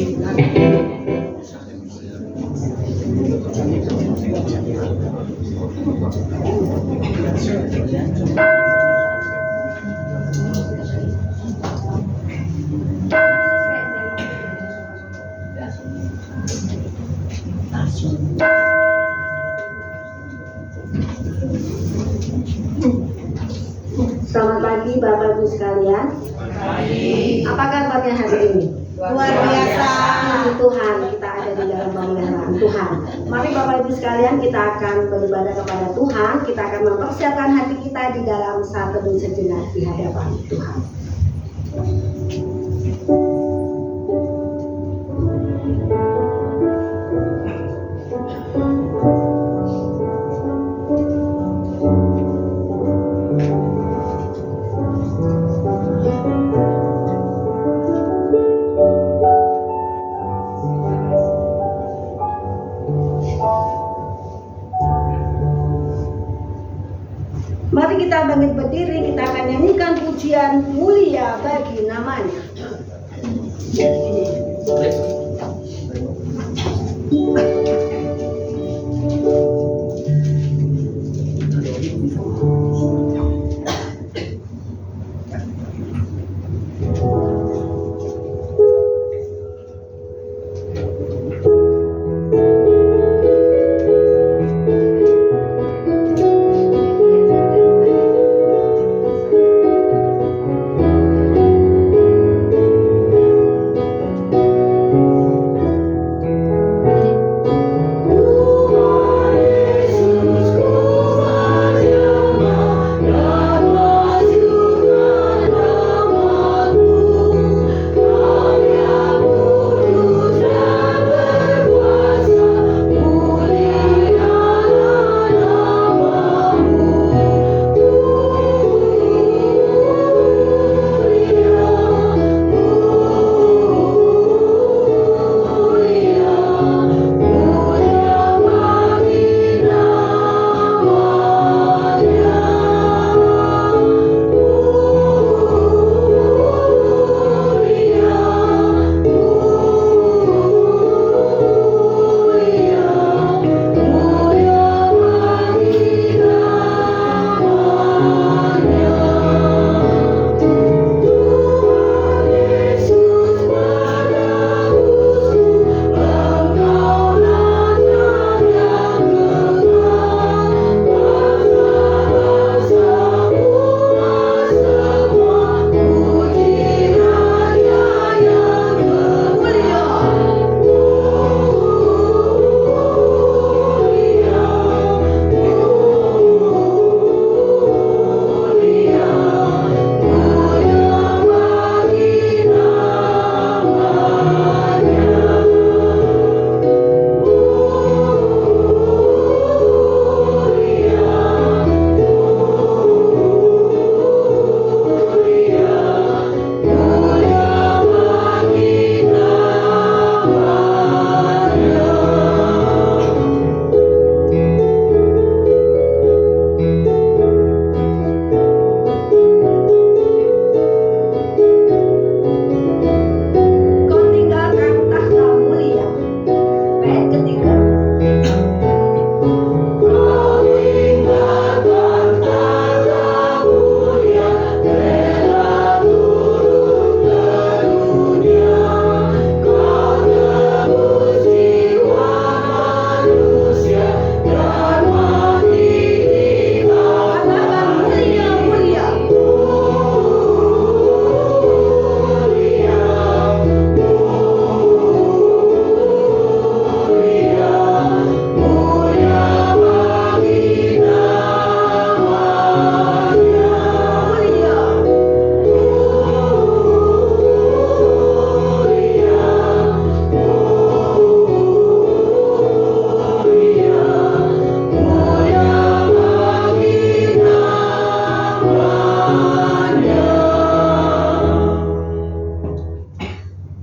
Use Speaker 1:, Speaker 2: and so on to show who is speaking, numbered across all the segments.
Speaker 1: Selamat pagi Bapak Ibu sekalian. Apa kabarnya hari ini?
Speaker 2: Luar biasa.
Speaker 1: Puji Tuhan, kita ada di dalam pemeliharaan Tuhan. Mari Bapak Ibu sekalian, kita akan beribadah kepada Tuhan. Kita akan mempersiapkan hati kita di dalam saat teduh sejenak di hadapan Tuhan. Mari kita bangkit berdiri, kita akan nyanyikan pujian mulia bagi namanya.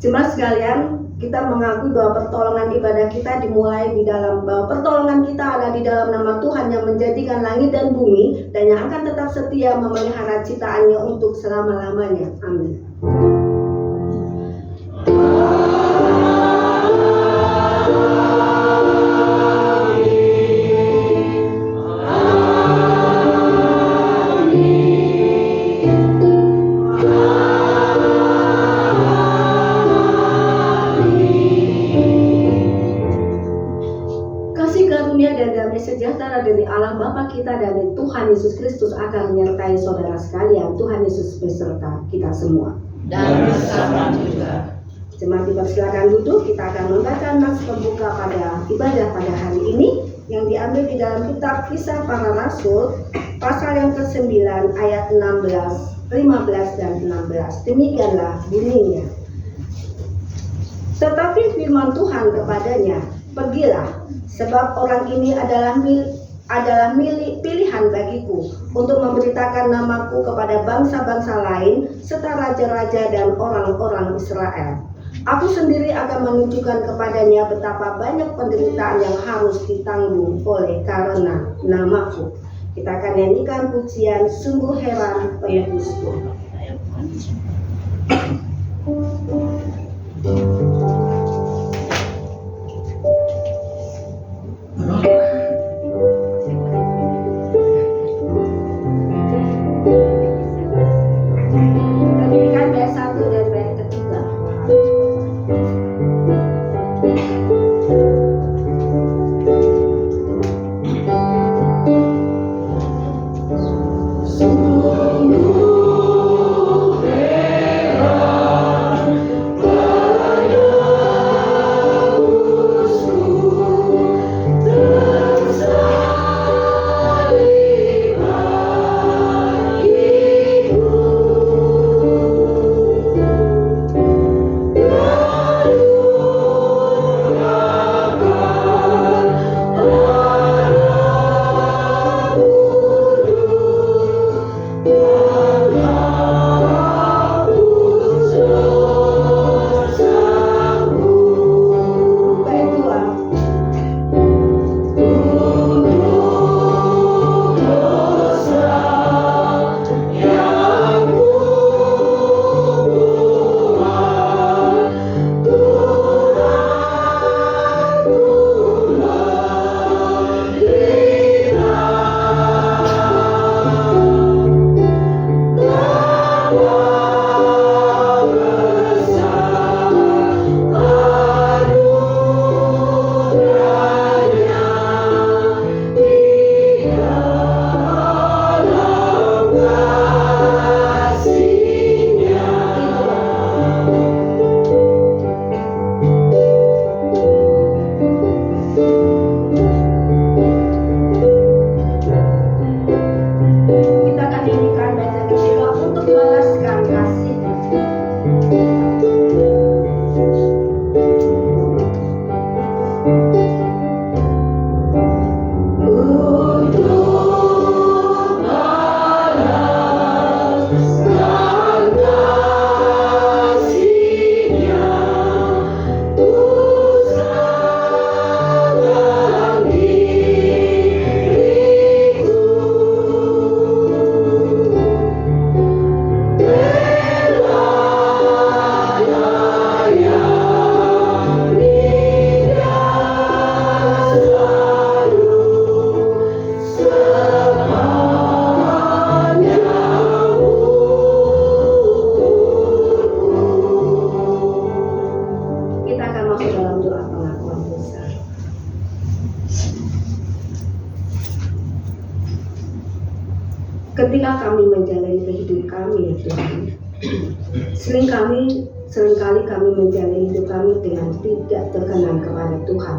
Speaker 1: Jemaat sekalian, kita mengakui bahwa pertolongan ibadah kita dimulai di dalam, bahwa pertolongan kita ada di dalam nama Tuhan yang menjadikan langit dan bumi dan yang akan tetap setia memelihara ciptaannya untuk selama-lamanya. Amin. sejahtera dari Allah Bapa kita dan dari Tuhan Yesus Kristus akan menyertai saudara sekalian. Tuhan Yesus beserta kita semua.
Speaker 2: Dan bersama juga.
Speaker 1: Jemaat dipersilakan duduk. Kita akan membaca nas pembuka pada ibadah pada hari ini yang diambil di dalam kitab Kisah Para Rasul pasal yang ke-9 ayat 16, 15 dan 16. Demikianlah bunyinya. Tetapi firman Tuhan kepadanya, pergilah, sebab orang ini adalah pilihan bagiku untuk memberitakan namaku kepada bangsa-bangsa lain serta raja-raja dan orang-orang Israel. Aku sendiri akan menunjukkan kepadanya betapa banyak penderitaan yang harus ditanggung oleh karena namaku. Kita akan nyanyikan pujian Sungguh Heran Penebusku. Nyanyikan bait 1 dan bait ketiga. Ketika kami menjalani kehidupan kami ya Tuhan, seringkali kami menjalani hidup kami dengan tidak berkenan kepada Tuhan.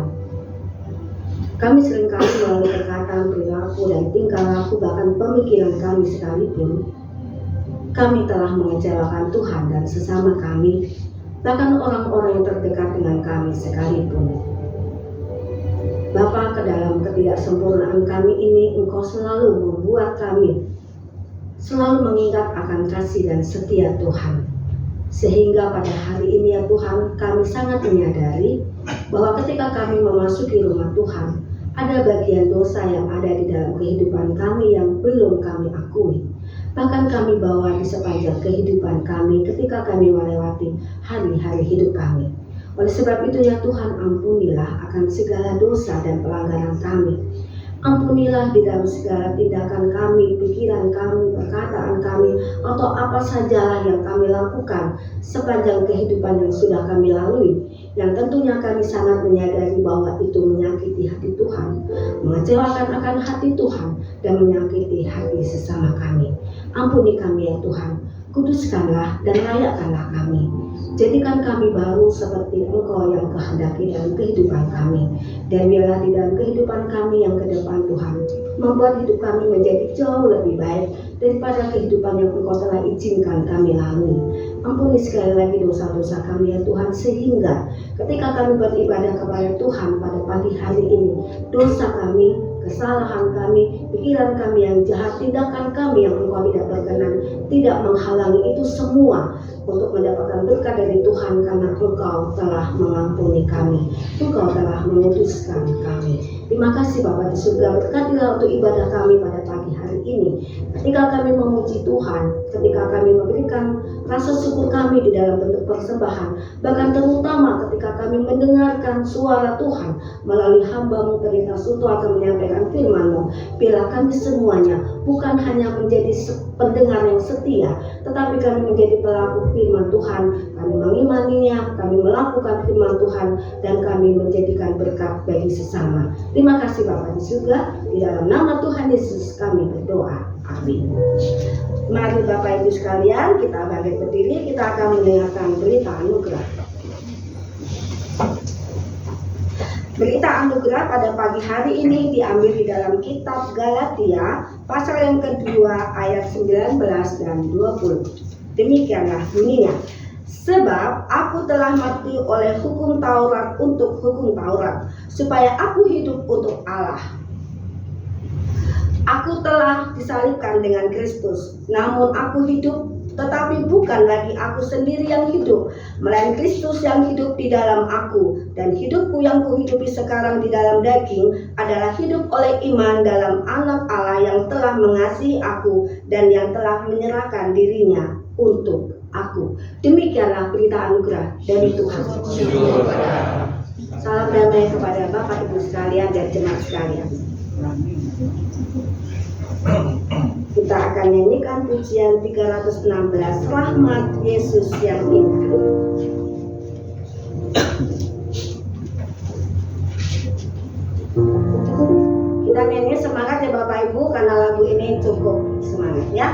Speaker 1: Kami seringkali melalui perkataan, perilaku dan tingkah laku bahkan pemikiran kami sekalipun, kami telah mengecewakan Tuhan dan sesama kami, bahkan orang-orang yang terdekat dengan kami sekalipun. Bapa, ke dalam ketidaksempurnaan kami ini, Engkau selalu membuat kami selalu mengingat akan kasih dan setia Tuhan. Sehingga pada hari ini ya Tuhan, kami sangat menyadari bahwa ketika kami memasuki rumah Tuhan, ada bagian dosa yang ada di dalam kehidupan kami yang belum kami akui. Bahkan kami bawa di sepanjang kehidupan kami ketika kami melewati hari-hari hidup kami. Oleh sebab itu ya Tuhan, ampunilah akan segala dosa dan pelanggaran kami. Ampunilah di dalam segala tindakan kami, pikiran kami, perkataan kami, atau apa sajalah yang kami lakukan sepanjang kehidupan yang sudah kami lalui, yang tentunya kami sangat menyadari bahwa itu menyakiti hati Tuhan, mengecewakan akan hati Tuhan, dan menyakiti hati sesama kami. Ampuni kami ya Tuhan, kuduskanlah dan layakkanlah kami. Jadikan kami baru seperti Engkau yang kehendaki dalam kehidupan kami. Dan biarlah di dalam kehidupan kami yang ke depan Tuhan, membuat hidup kami menjadi jauh lebih baik daripada kehidupan yang Engkau telah izinkan kami lalui. Ampuni sekali lagi dosa-dosa kami ya Tuhan, sehingga ketika kami beribadah kepada Tuhan pada pagi hari ini, dosa kami, kesalahan kami, pikiran kami yang jahat, tindakan kami yang Engkau tidak berkenan, tidak menghalangi itu semua untuk mendapatkan berkat dari Tuhan, karena Engkau telah mengampuni kami, Engkau telah menguduskan kami. Terima kasih Bapa di surga, berkatilah untuk ibadah kami pada pagi hari ini. Ketika kami memuji Tuhan, ketika kami memberikan rasa syukur kami di dalam bentuk persembahan, bahkan terutama ketika kami mendengarkan suara Tuhan melalui hamba-Mu Pendeta Suto akan menyampaikan firman-Mu, biarlah kami semuanya bukan hanya menjadi pendengar yang setia, tetapi kami menjadi pelaku firman Tuhan. Kami mengimaninya, kami melakukan firman Tuhan, dan kami menjadikan berkat bagi sesama. Terima kasih Bapa di surga, di dalam nama Tuhan Yesus kami berdoa. Amin. Mari Bapak Ibu sekalian, kita bangkit berdiri, kita akan mendengarkan berita anugerah. Berita anugerah pada pagi hari ini diambil di dalam kitab Galatia pasal yang kedua ayat 19 dan 20. Demikianlah bunyinya. Sebab aku telah mati oleh hukum Taurat untuk hukum Taurat, supaya aku hidup untuk Allah. Aku telah disalibkan dengan Kristus, namun aku hidup, tetapi bukan lagi aku sendiri yang hidup, melainkan Kristus yang hidup di dalam aku. Dan hidupku yang kuhidupi sekarang di dalam daging adalah hidup oleh iman dalam Anak Allah yang telah mengasihi aku dan yang telah menyerahkan dirinya untuk aku. Demikianlah berita anugerah dari Tuhan. Salam damai kepada Bapak Ibu sekalian dan jemaat sekalian. Kita akan nyanyikan pujian 316, Rahmat Yesus yang indah. Kita nyanyi semangat ya Bapak Ibu, karena lagu ini cukup semangat ya.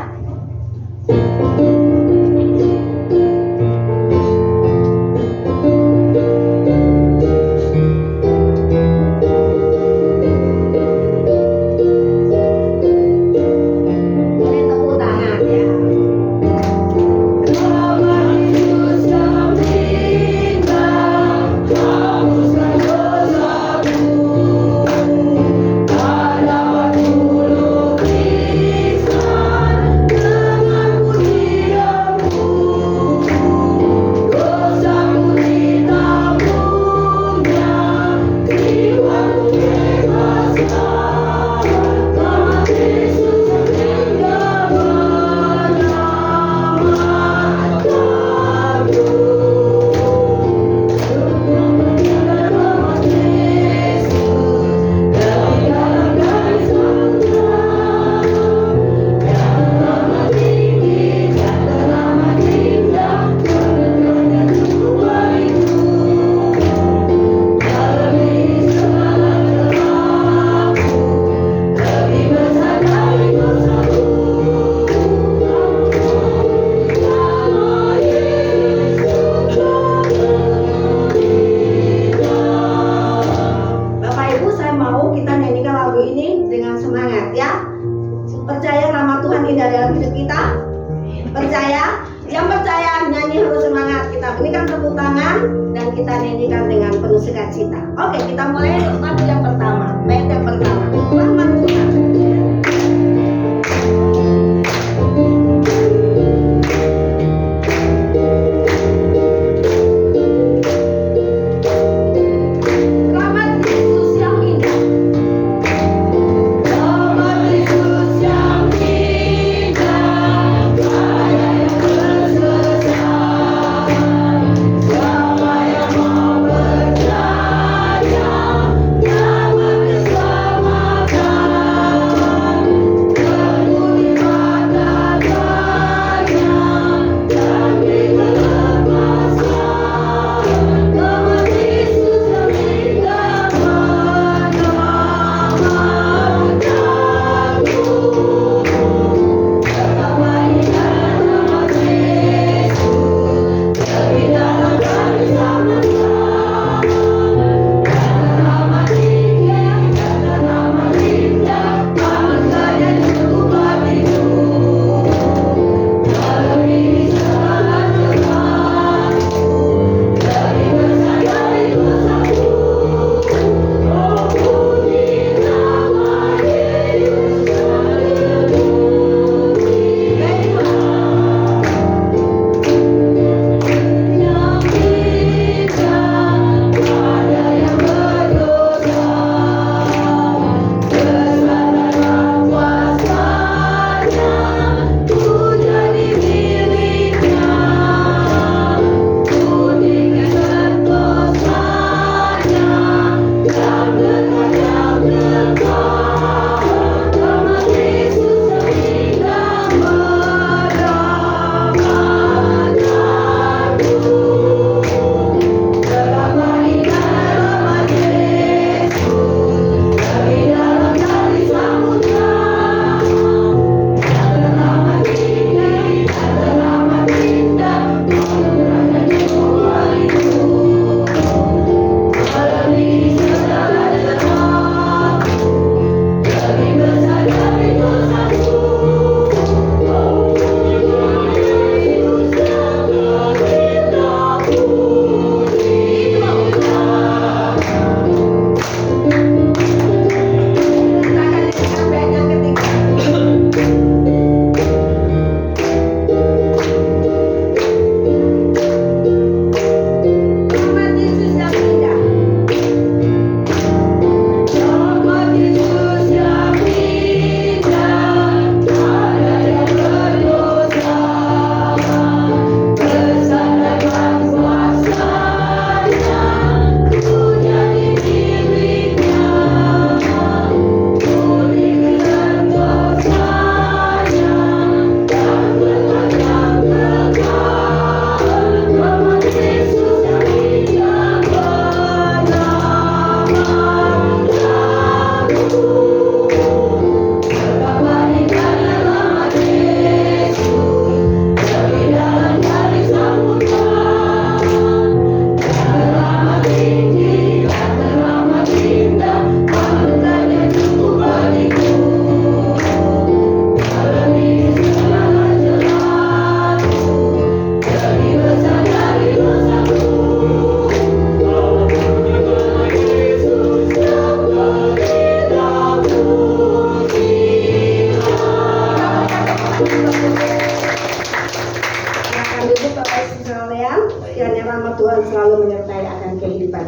Speaker 1: Oke, kita mulai lagu yang pertama, bait yang pertama, Rahmat Tuhan.
Speaker 2: Yang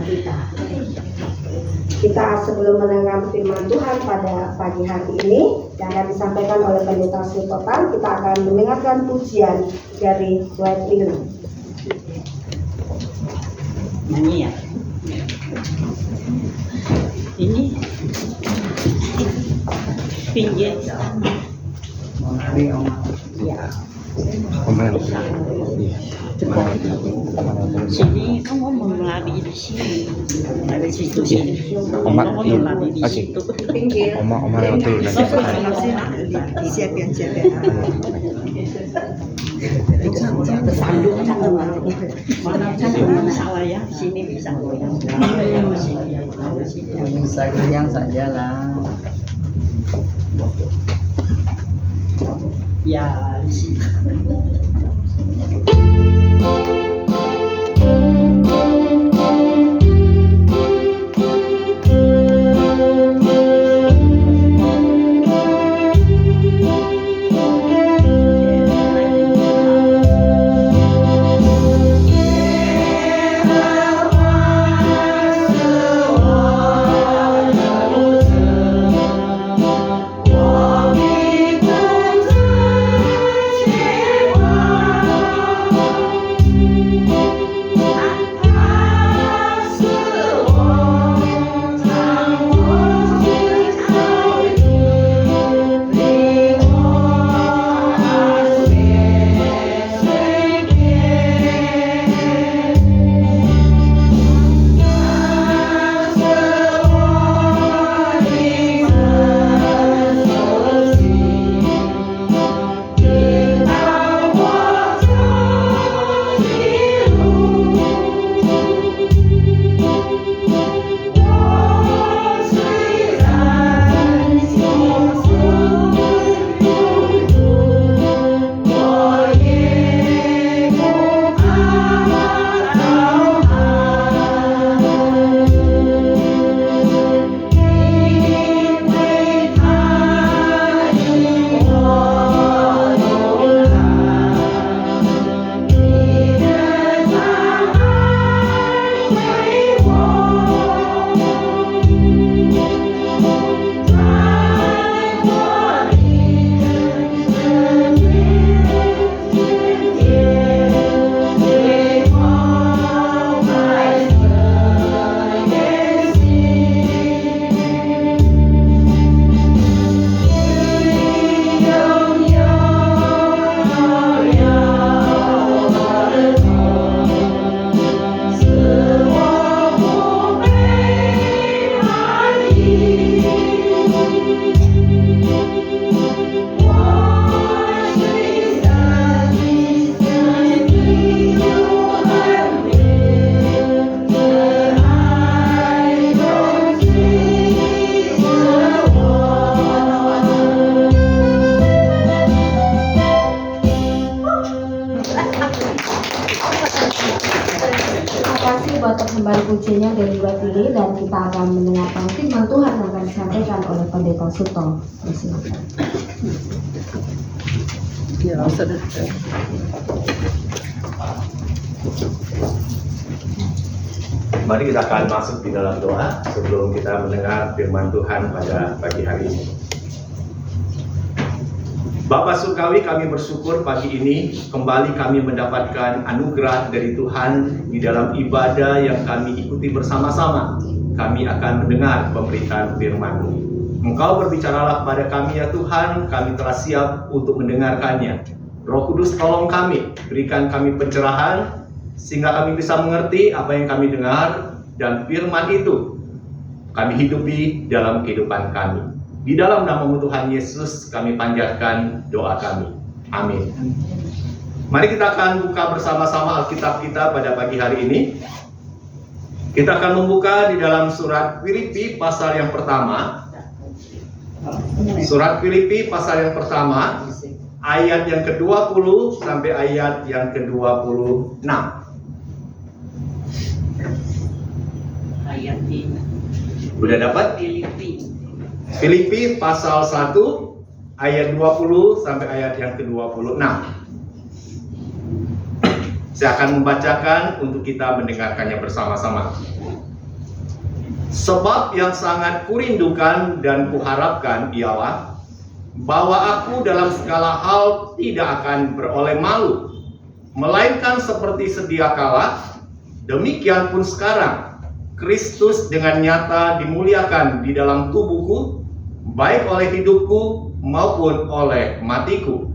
Speaker 1: kita. Kita sebelum mendengar firman Tuhan pada pagi hari ini yang akan disampaikan oleh Pendeta Sultan, kita akan mendengarkan pujian dari White Lily.
Speaker 2: Nyanyi ya. Ini pinggir. Ya. Sini kamu mau lari di sini, dari situ sini.
Speaker 3: Oma,
Speaker 2: Kamu mau lari di
Speaker 3: oke.
Speaker 2: situ.
Speaker 3: Oma lewat dulu nanti.
Speaker 2: Siap ya. Tersandung mana salah ya, sini bisa goyang.
Speaker 4: Bisa goyang saja lah.
Speaker 2: Ya di sini.
Speaker 1: Kembali pujiannya dari White Lily dan kita akan mendengarkan firman Tuhan yang akan disampaikan oleh Pendeta Suto. Silakan.
Speaker 5: Mari kita akan masuk di dalam doa sebelum kita mendengar firman Tuhan pada pagi hari ini. Bapa surgawi, kami bersyukur pagi ini kembali kami mendapatkan anugerah dari Tuhan di dalam ibadah yang kami ikuti bersama-sama. Kami akan mendengar pemberitaan firman-Mu. Engkau berbicaralah kepada kami ya Tuhan, kami telah siap untuk mendengarkannya. Roh Kudus tolong kami, berikan kami pencerahan sehingga kami bisa mengerti apa yang kami dengar dan firman itu kami hidupi dalam kehidupan kami. Di dalam nama Tuhan Yesus kami panjatkan doa kami. Amin. Mari kita akan buka bersama-sama Alkitab kita pada pagi hari ini. Kita akan membuka di dalam surat Filipi pasal yang pertama. Surat Filipi pasal yang pertama, ayat yang ke-20 sampai ayat yang ke-26.
Speaker 2: Ayat ini.
Speaker 5: Udah dapat? Filipi pasal 1 ayat 20 sampai ayat yang ke-26. Saya akan membacakan untuk kita mendengarkannya bersama-sama. Sebab yang sangat kurindukan dan kuharapkan ialah bahwa aku dalam segala hal tidak akan beroleh malu, melainkan seperti sedia kala, demikian pun sekarang, Kristus dengan nyata dimuliakan di dalam tubuhku, baik oleh hidupku maupun oleh matiku.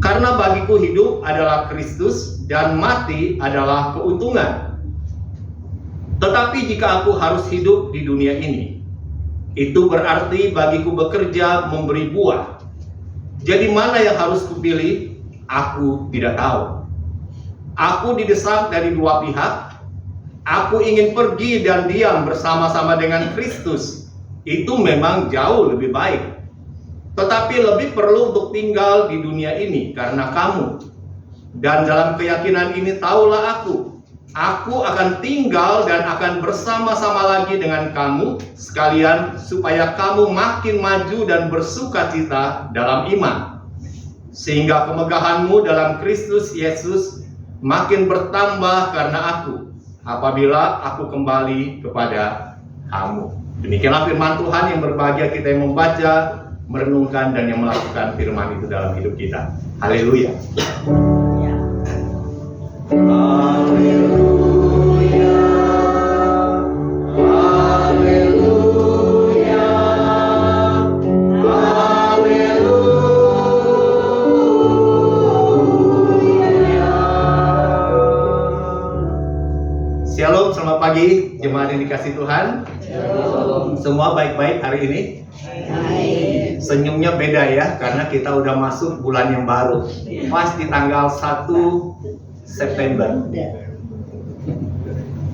Speaker 5: Karena bagiku hidup adalah Kristus dan mati adalah keuntungan. Tetapi jika aku harus hidup di dunia ini, itu berarti bagiku bekerja memberi buah. Jadi mana yang harus kupilih? Aku tidak tahu. Aku didesak dari dua pihak. Aku ingin pergi dan diam bersama-sama dengan Kristus. Itu memang jauh lebih baik. Tetapi lebih perlu untuk tinggal di dunia ini karena kamu. Dan dalam keyakinan ini tahulah aku akan tinggal dan akan bersama-sama lagi dengan kamu sekalian supaya kamu makin maju dan bersukacita dalam iman. Sehingga kemegahanmu dalam Kristus Yesus makin bertambah karena aku apabila aku kembali kepada kamu. Demikianlah firman Tuhan yang berbahagia kita yang membaca, merenungkan dan yang melakukan firman itu dalam hidup kita. Haleluya. Haleluya. Haleluya. Haleluya. Shalom, selamat pagi jemaat yang dikasihi Tuhan.
Speaker 4: Shalom.
Speaker 5: Semua baik-baik hari ini? Senyumnya beda ya, karena kita udah masuk bulan yang baru. Pas di tanggal 1 September.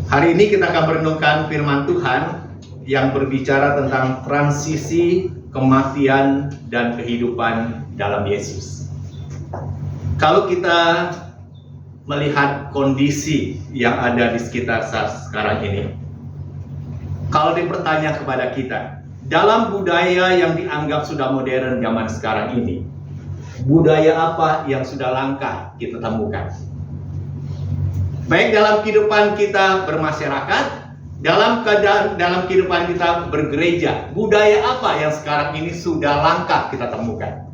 Speaker 5: Hari ini kita akan merenungkan firman Tuhan yang berbicara tentang transisi kematian dan kehidupan dalam Yesus. Kalau kita melihat kondisi yang ada di sekitar saat sekarang ini, kalau dipertanya kepada kita, dalam budaya yang dianggap sudah modern zaman sekarang ini, budaya apa yang sudah langka kita temukan? Baik dalam kehidupan kita bermasyarakat, dalam kehidupan kita bergereja, budaya apa yang sekarang ini sudah langka kita temukan?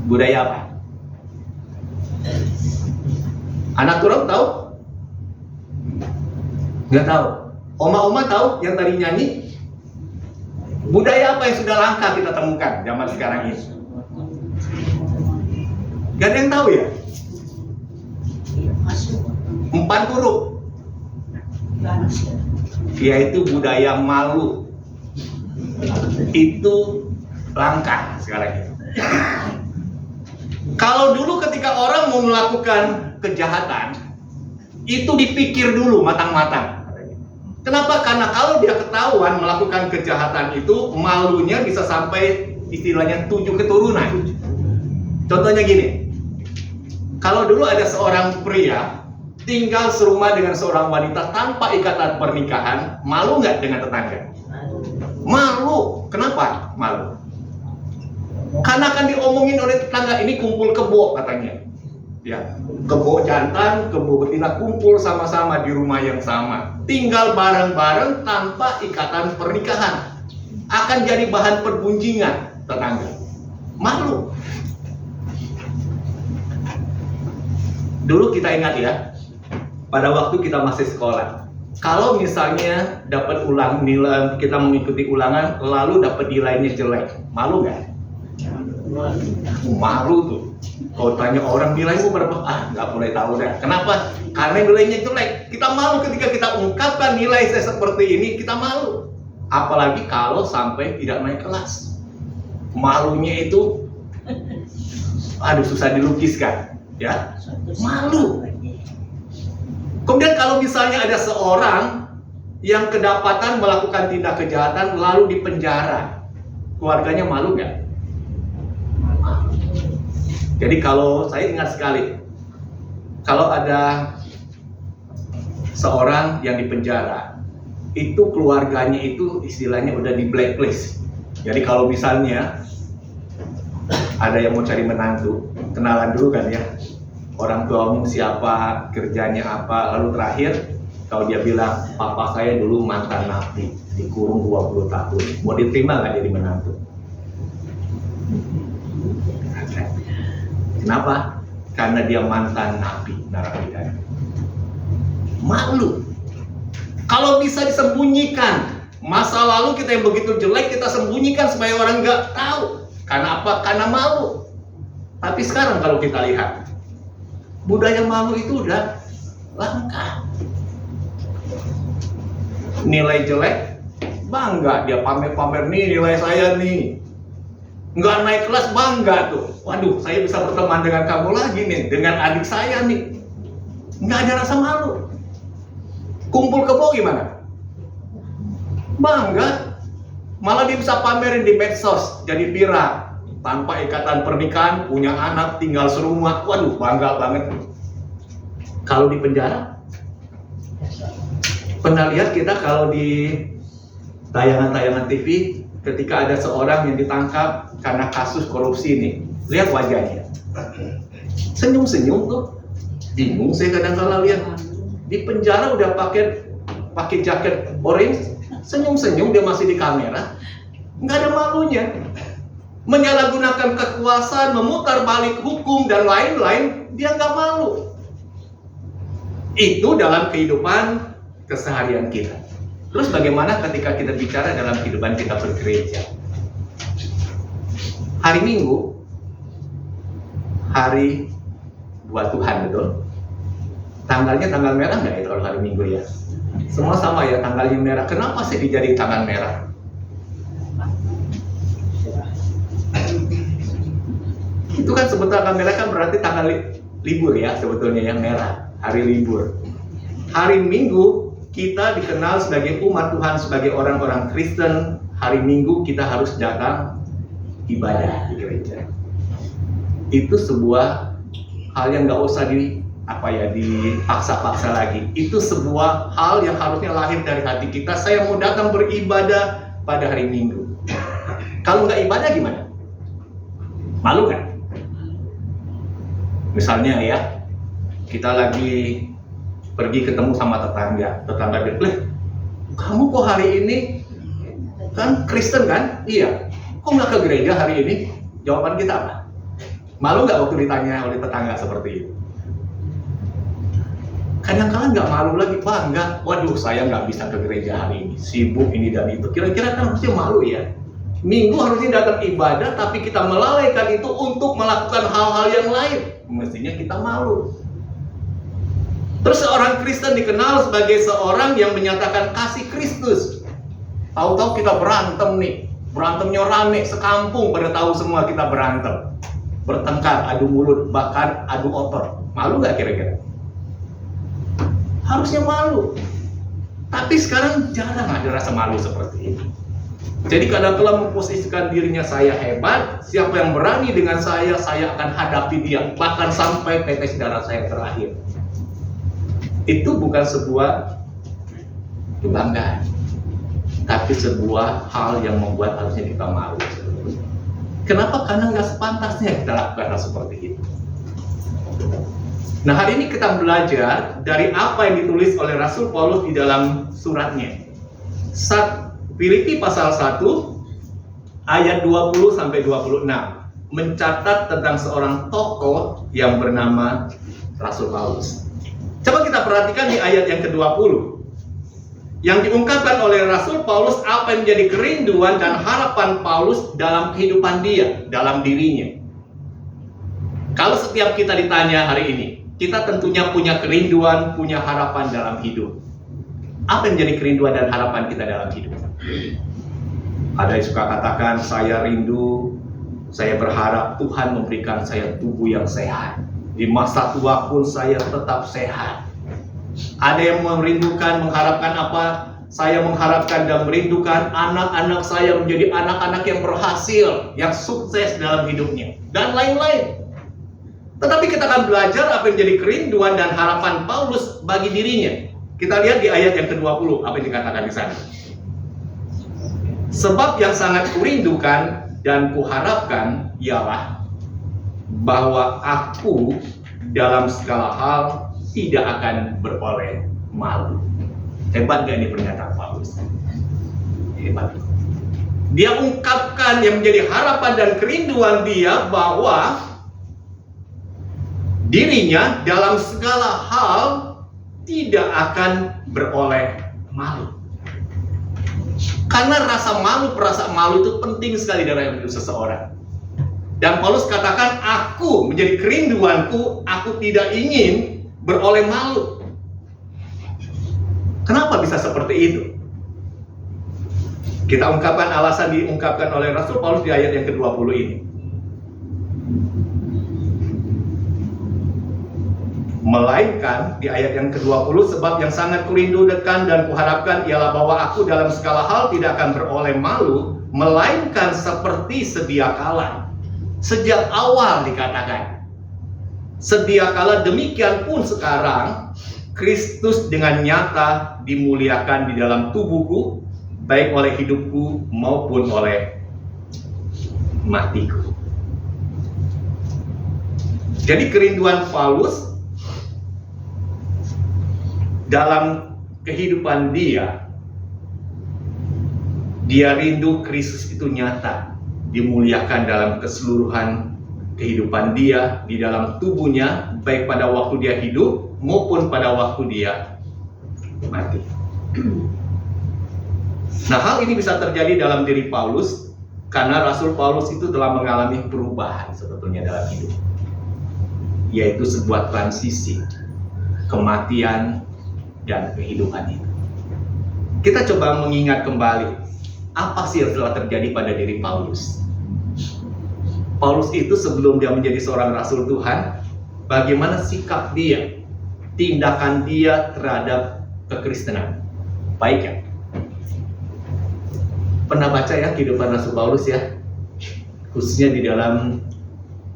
Speaker 5: Budaya apa? Anak turun tahu? Nggak tahu. Oma-oma tahu yang tadi nyanyi? Budaya apa yang sudah langka kita temukan zaman sekarang ini? Gak ada yang tahu ya? 4 huruf, yaitu budaya malu. Itu langka sekarang ini. Kalau dulu ketika orang mau melakukan kejahatan, itu dipikir dulu matang-matang. Kenapa? Karena kalau dia ketahuan melakukan kejahatan itu, malunya bisa sampai istilahnya 7 keturunan. Contohnya gini, kalau dulu ada seorang pria tinggal serumah dengan seorang wanita tanpa ikatan pernikahan, malu nggak dengan tetangga? Malu. Kenapa? Malu. Karena akan diomongin oleh tetangga, ini kumpul kebo katanya. Ya, kebo jantan, kebo betina kumpul sama-sama di rumah yang sama, tinggal bareng-bareng tanpa ikatan pernikahan, akan jadi bahan perbunjingan tetangga. Malu. Dulu kita ingat ya, pada waktu kita masih sekolah, kalau misalnya dapat nilai, kita mengikuti ulangan lalu dapat nilainya jelek, malu nggak? Malu tuh. Kalau tanya orang nilaimu berapa? Nggak boleh tahu deh. Kenapa? Karena nilainya jelek. Kita malu ketika kita ungkapkan nilai saya seperti ini, kita malu. Apalagi kalau sampai tidak naik kelas. Malunya itu, susah dilukiskan, ya. Malu. Kemudian kalau misalnya ada seorang yang kedapatan melakukan tindak kejahatan lalu dipenjara, keluarganya malu nggak? Jadi kalau saya ingat sekali, kalau ada seorang yang dipenjara, itu keluarganya itu istilahnya udah di blacklist. Jadi kalau misalnya ada yang mau cari menantu, kenalan dulu kan ya, orang tuamu siapa, kerjanya apa, lalu terakhir Kalau dia bilang, papa saya dulu mantan napi, dikurung 20 tahun. Mau diterima nggak jadi menantu? Kenapa? Karena dia mantan napi, narapidana. Malu. Kalau bisa disembunyikan, masa lalu kita yang begitu jelek kita sembunyikan supaya orang nggak tahu. Karena apa? Karena malu. Tapi sekarang kalau kita lihat, budaya malu itu udah langka. Nilai jelek, bangga dia pamer-pamer nih nilai saya nih. Nggak naik kelas, bangga tuh. Waduh, saya bisa berteman dengan kamu lagi nih, dengan adik saya nih. Nggak ada rasa malu. Kumpul kebo gimana? Bangga. Malah dia bisa pamerin di medsos, jadi viral. Tanpa ikatan pernikahan, punya anak, tinggal serumah. Waduh, bangga banget. Kalau di penjara, pernah lihat kita kalau di tayangan-tayangan TV, ketika ada seorang yang ditangkap karena kasus korupsi nih, lihat wajahnya, senyum-senyum tuh. Bingung saya kadang-kadang lihat, di penjara udah pakai jaket orange, senyum-senyum, dia masih di kamera, nggak ada malunya. Menyalahgunakan kekuasaan, memutar balik hukum dan lain-lain, dia nggak malu. Itu dalam kehidupan keseharian kita. Terus bagaimana ketika kita bicara dalam kehidupan kita bergereja? Hari Minggu, hari buat Tuhan, betul? Tanggalnya tanggal merah nggak itu kalau hari Minggu ya? Semua sama ya, tanggalnya merah. Kenapa sih dijadiin tanggal merah? Itu kan sebetulnya tanggal merah kan berarti tanggal libur ya, sebetulnya yang merah, hari libur. Hari Minggu kita dikenal sebagai umat Tuhan, sebagai orang-orang Kristen. Hari Minggu kita harus datang ibadah di gereja. Itu sebuah hal yang nggak usah dipaksa-paksa lagi. Itu sebuah hal yang harusnya lahir dari hati kita. Saya mau datang beribadah pada hari Minggu. Kalau nggak ibadah gimana? Malu kan? Misalnya ya, kita lagi pergi ketemu sama tetangga bilang, kamu kok hari ini kan Kristen kan? Iya. Kok nggak ke gereja hari ini? Jawaban kita apa? Malu nggak waktu ditanya oleh tetangga seperti itu? Kadang-kadang nggak malu lagi, bangga. Waduh, saya nggak bisa ke gereja hari ini, sibuk ini dan itu. Kira-kira kan harusnya malu ya. Minggu harusnya datang ibadah, tapi kita melalaikan itu untuk melakukan hal-hal yang lain. Mestinya kita malu. Terus seorang Kristen dikenal sebagai seorang yang menyatakan kasih Kristus. Tahu-tahu kita berantem nih, berantemnya rame sekampung, pada tahu semua kita berantem, bertengkar, adu mulut, bahkan adu otot. Malu nggak kira-kira? Harusnya malu. Tapi sekarang jarang ada rasa malu seperti ini. Jadi kadang-kadang memposisikan dirinya, saya hebat, siapa yang berani dengan saya akan hadapi dia, bahkan sampai tetes darah saya terakhir. Itu bukan sebuah kebanggaan, tapi sebuah hal yang membuat harusnya kita malu. Kenapa? Karena nggak sepantasnya kita lakukan hal seperti itu. Nah, hari ini kita belajar dari apa yang ditulis oleh Rasul Paulus di dalam suratnya. Filipi pasal 1 ayat 20-26 mencatat tentang seorang tokoh yang bernama Rasul Paulus. Coba kita perhatikan di ayat yang ke-20. Yang diungkapkan oleh Rasul Paulus apa yang menjadi kerinduan dan harapan Paulus dalam kehidupan dia, dalam dirinya. Kalau setiap kita ditanya hari ini, kita tentunya punya kerinduan, punya harapan dalam hidup. Apa yang menjadi kerinduan dan harapan kita dalam hidup? Ada yang suka katakan, saya rindu, saya berharap Tuhan memberikan saya tubuh yang sehat. Di masa tua pun saya tetap sehat. Ada yang merindukan, mengharapkan apa? Saya mengharapkan dan merindukan anak-anak saya menjadi anak-anak yang berhasil, yang sukses dalam hidupnya, dan lain-lain. Tetapi kita akan belajar apa yang menjadi kerinduan dan harapan Paulus bagi dirinya. Kita lihat di ayat yang ke-20, apa yang dikatakan di sana. Sebab yang sangat kurindukan dan kuharapkan ialah bahwa aku dalam segala hal tidak akan beroleh malu. Hebat gak ini pernyataan Paulus? Hebat. Dia ungkapkan yang menjadi harapan dan kerinduan dia bahwa dirinya dalam segala hal tidak akan beroleh malu. Karena rasa malu, perasaan malu itu penting sekali dalam hidup seseorang. Dan Paulus katakan, aku menjadi kerinduanku, aku tidak ingin beroleh malu. Kenapa bisa seperti itu? Kita ungkapkan alasan diungkapkan oleh Rasul Paulus di ayat yang ke-20 ini. Melainkan di ayat yang ke-20, sebab yang sangat kurindukan dan kuharapkan ialah bahwa aku dalam segala hal tidak akan beroleh malu, melainkan seperti sedia kala. Sejak awal dikatakan, sedia kala demikian pun sekarang, Kristus dengan nyata dimuliakan di dalam tubuhku, baik oleh hidupku maupun oleh matiku. Jadi kerinduan Paulus dalam kehidupan dia rindu Kristus itu nyata, dimuliakan dalam keseluruhan kehidupan dia, di dalam tubuhnya, baik pada waktu dia hidup maupun pada waktu dia mati. Nah, hal ini bisa terjadi dalam diri Paulus karena Rasul Paulus itu telah mengalami perubahan sebetulnya dalam hidup, yaitu sebuah transisi kematian dan kehidupan itu. Kita coba mengingat kembali apa sih yang telah terjadi pada diri Paulus. Paulus itu sebelum dia menjadi seorang Rasul Tuhan, bagaimana sikap dia, tindakan dia terhadap kekristenan? Baik ya? Pernah baca ya kehidupan Rasul Paulus ya? Khususnya di dalam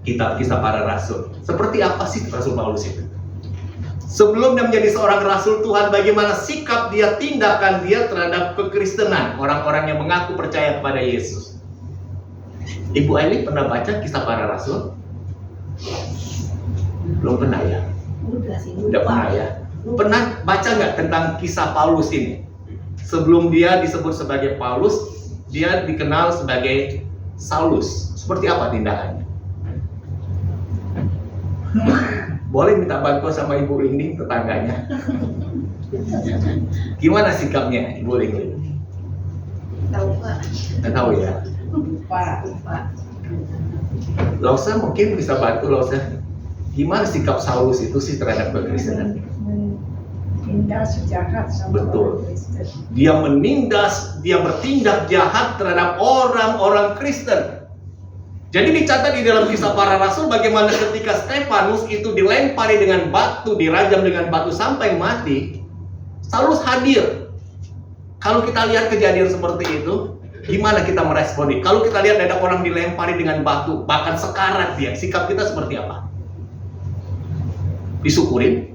Speaker 5: kitab Kisah Para Rasul. Seperti apa sih Rasul Paulus itu? Sebelum dia menjadi seorang Rasul Tuhan, bagaimana sikap dia, tindakan dia terhadap kekristenan, orang-orang yang mengaku percaya kepada Yesus? Ibu Aili pernah baca Kisah Para Rasul? Belum pernah ya? Udah pernah ya? Pernah baca nggak tentang kisah Paulus ini? Sebelum dia disebut sebagai Paulus, dia dikenal sebagai Saulus. Seperti apa tindakannya? Boleh minta bantuan sama Ibu Lingling, tetangganya. Gimana sikapnya Ibu Lingling?
Speaker 2: Tahu Pak.
Speaker 5: Nggak tahu ya?
Speaker 2: Pak.
Speaker 5: Lausa mungkin bisa bantu Lausa. Gimana sikap Saulus itu sih terhadap kekristenan?
Speaker 2: Menindas jahat sama
Speaker 5: Betul.
Speaker 2: orang Kristen.
Speaker 5: Dia menindas, dia bertindak jahat terhadap orang-orang Kristen. Jadi dicatat di dalam Kisah Para Rasul bagaimana ketika Stefanus itu dilempari dengan batu, dirajam dengan batu sampai mati, Saulus hadir. Kalau kita lihat kejadian seperti itu, gimana kita meresponi? Kalau kita lihat ada orang dilempari dengan batu, bahkan sekarat dia, sikap kita seperti apa? Disyukurin?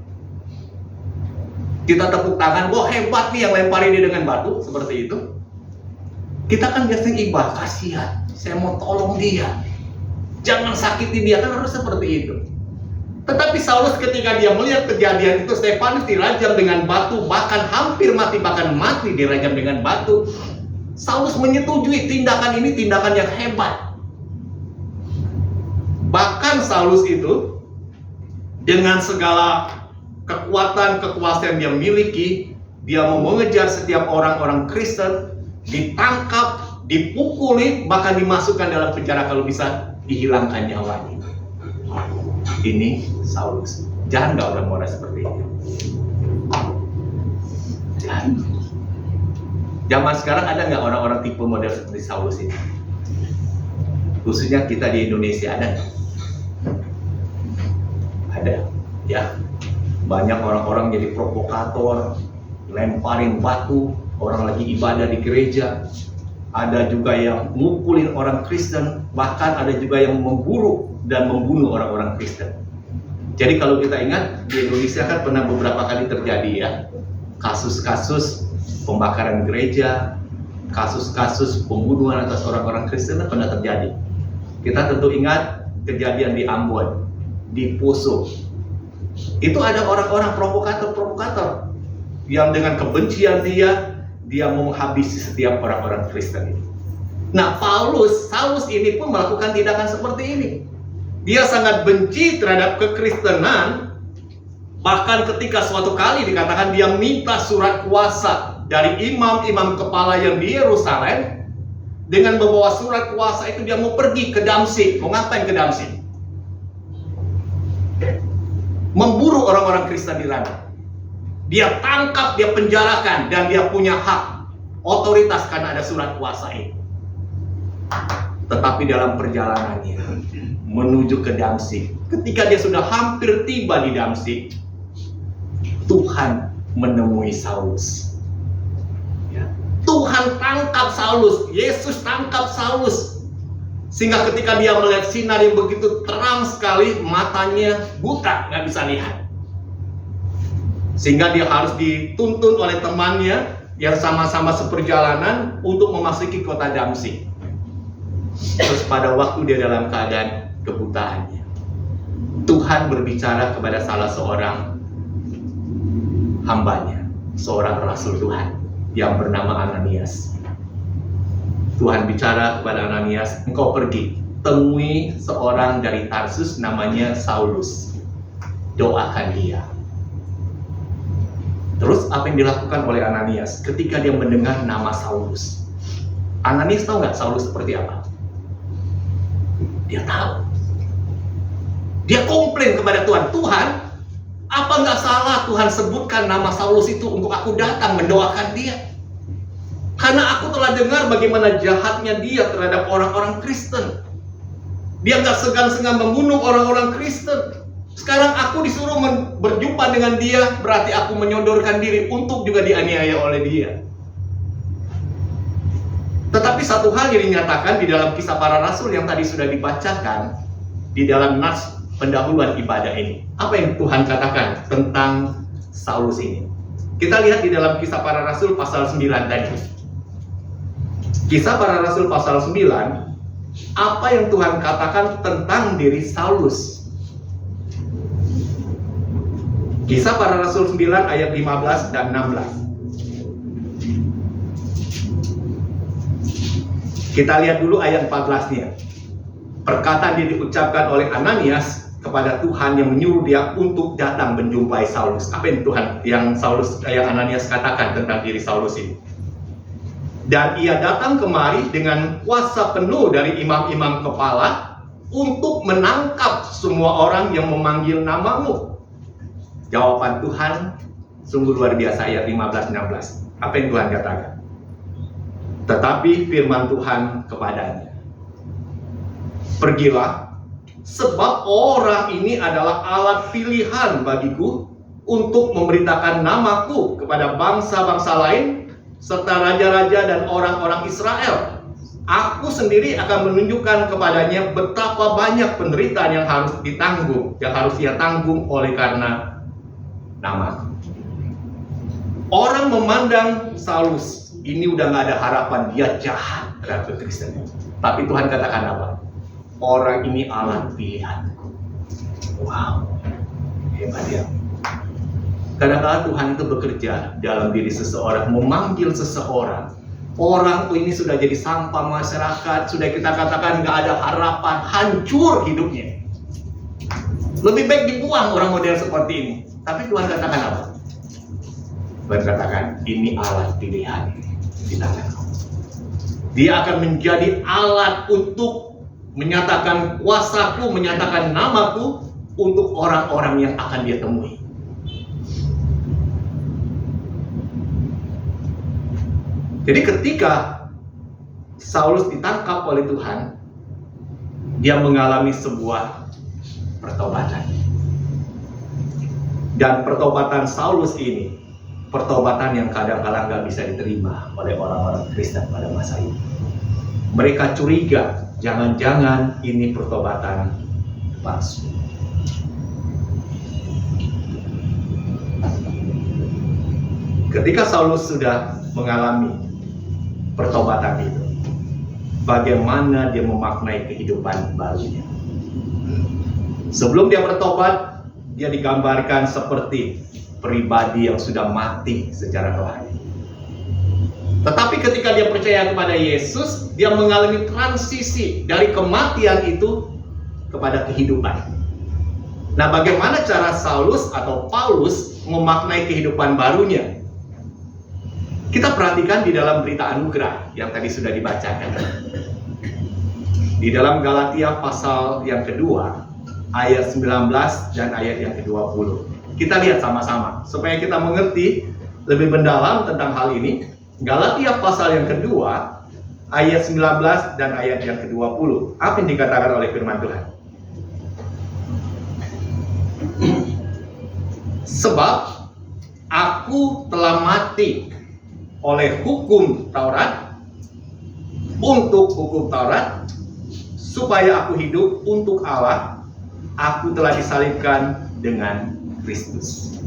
Speaker 5: Kita tepuk tangan, wah hebat nih yang lempari dia dengan batu, seperti itu. Kita kan biasanya ibah, kasihan, saya mau tolong dia, jangan sakiti dia, kan harus seperti itu. Tetapi Saulus ketika dia melihat kejadian itu, Stefanus dirajam dengan batu, bahkan hampir mati, bahkan mati dirajam dengan batu, Saulus menyetujui tindakan ini tindakan yang hebat. Bahkan Saulus itu dengan segala kekuatan, kekuasaan yang dia miliki, dia mau mengejar setiap orang-orang Kristen, ditangkap, dipukuli, bahkan dimasukkan dalam penjara, kalau bisa dihilangkan nyawanya. Ini Saulus. Jangan nggak orang-orang seperti itu. Jangan. Zaman sekarang ada nggak orang-orang tipe model seperti Saulus ini? Khususnya kita di Indonesia ada nggak? Ada, ya. Banyak orang-orang jadi provokator, lemparin batu, orang lagi ibadah di gereja. Ada juga yang mukulin orang Kristen, bahkan ada juga yang memburu dan membunuh orang-orang Kristen. Jadi kalau kita ingat, di Indonesia kan pernah beberapa kali terjadi ya, kasus-kasus pembakaran gereja, kasus-kasus pembunuhan atas orang-orang Kristen pernah terjadi. Kita tentu ingat kejadian di Ambon, di Poso. Itu ada orang-orang provokator-provokator yang dengan kebencian dia mau menghabisi setiap orang-orang Kristen itu. Nah, Saulus ini pun melakukan tindakan seperti ini. Dia sangat benci terhadap kekristenan. Bahkan ketika suatu kali dikatakan dia minta surat kuasa dari imam-imam kepala yang di Yerusalem. Dengan membawa surat kuasa itu dia mau pergi ke Damsyik. Mau ngapain ke Damsyik? Memburu orang-orang Kristen di sana. Dia tangkap, dia penjarakan, dan dia punya hak otoritas karena ada surat kuasa itu. Tetapi dalam perjalanannya menuju ke Damsyik, ketika dia sudah hampir tiba di Damsyik, Tuhan menemui Saulus. Ya. Tuhan tangkap Saulus, Yesus tangkap Saulus. Sehingga ketika dia melihat sinar yang begitu terang sekali, matanya buta, nggak bisa lihat. Sehingga dia harus dituntun oleh temannya yang sama-sama seperjalanan untuk memasuki kota Damsyik. Terus pada waktu dia dalam keadaan kebutaannya, Tuhan berbicara kepada salah seorang hambanya, seorang rasul Tuhan yang bernama Ananias. Tuhan bicara kepada Ananias, engkau pergi, temui seorang dari Tarsus namanya Saulus. Doakan dia. Terus apa yang dilakukan oleh Ananias ketika dia mendengar nama Saulus? Ananias tahu nggak Saulus seperti apa? Dia tahu. Dia komplain kepada Tuhan, Tuhan, apa nggak salah Tuhan sebutkan nama Saulus itu untuk aku datang mendoakan dia? Karena aku telah dengar bagaimana jahatnya dia terhadap orang-orang Kristen. Dia nggak segan-segan membunuh orang-orang Kristen. Sekarang aku disuruh berjumpa dengan dia, berarti aku menyodorkan diri untuk juga dianiaya oleh dia. Tetapi satu hal yang dinyatakan di dalam Kisah Para Rasul yang tadi sudah dibacakan, di dalam nas pendahuluan ibadah ini. Apa yang Tuhan katakan tentang Saulus ini? Kita lihat di dalam Kisah Para Rasul pasal 9 tadi. Kisah Para Rasul pasal 9, apa yang Tuhan katakan tentang diri Saulus? Kisah Para Rasul 9 ayat 15 dan 16. Kita lihat dulu ayat 14-nya. Perkataan yang diucapkan oleh Ananias kepada Tuhan yang menyuruh dia untuk datang menjumpai Saulus. Apa yang Ananias katakan tentang diri Saulus ini? Dan ia datang kemari dengan kuasa penuh dari imam-imam kepala untuk menangkap semua orang yang memanggil namamu. Jawaban Tuhan sungguh luar biasa, ayat 15-16. Apa yang Tuhan katakan? Tetapi firman Tuhan kepadanya, pergilah, sebab orang ini adalah alat pilihan bagiku untuk memberitakan namaku kepada bangsa-bangsa lain, serta raja-raja dan orang-orang Israel. Aku sendiri akan menunjukkan kepadanya betapa banyak penderitaan yang harus ditanggung, yang harus ia tanggung oleh karena namaku. Orang memandang Saulus, ini udah gak ada harapan, dia jahat terhadap Kristen. Tapi Tuhan katakan apa? Orang ini alat pilihanku. Wow, hebat ya. Kadang-kadang Tuhan itu bekerja dalam diri seseorang, memanggil seseorang. Orang ini sudah jadi sampah masyarakat, sudah kita katakan gak ada harapan, hancur hidupnya. Lebih baik dibuang orang model seperti ini. Tapi Tuhan katakan apa? Tuhan katakan, ini alat pilihan di tanganku. Dia akan menjadi alat untuk menyatakan kuasaku, menyatakan namaku untuk orang-orang yang akan dia temui. Jadi ketika Saulus ditangkap oleh Tuhan, dia mengalami sebuah pertobatan. Dan pertobatan Saulus ini, pertobatan yang kadang-kadang gak bisa diterima oleh orang-orang Kristen pada masa ini. Mereka curiga, jangan-jangan ini pertobatan palsu. Ketika Saulus sudah mengalami pertobatan itu, bagaimana dia memaknai kehidupan barunya? Sebelum dia bertobat, dia digambarkan seperti pribadi yang sudah mati secara rohani. Tetapi ketika dia percaya kepada Yesus, dia mengalami transisi dari kematian itu kepada kehidupan. Nah, bagaimana cara Saulus atau Paulus memaknai kehidupan barunya? Kita perhatikan di dalam berita anugerah yang tadi sudah dibacakan. Di dalam Galatia pasal yang kedua, ayat 19 dan ayat yang ke-20. Kita lihat sama-sama, supaya kita mengerti lebih mendalam tentang hal ini. Galatia pasal yang kedua, ayat 19 dan ayat yang ke-20. Apa yang dikatakan oleh firman Tuhan? Sebab aku telah mati oleh hukum Taurat, untuk hukum Taurat, supaya aku hidup untuk Allah. Aku telah disalibkan dengan Kristus.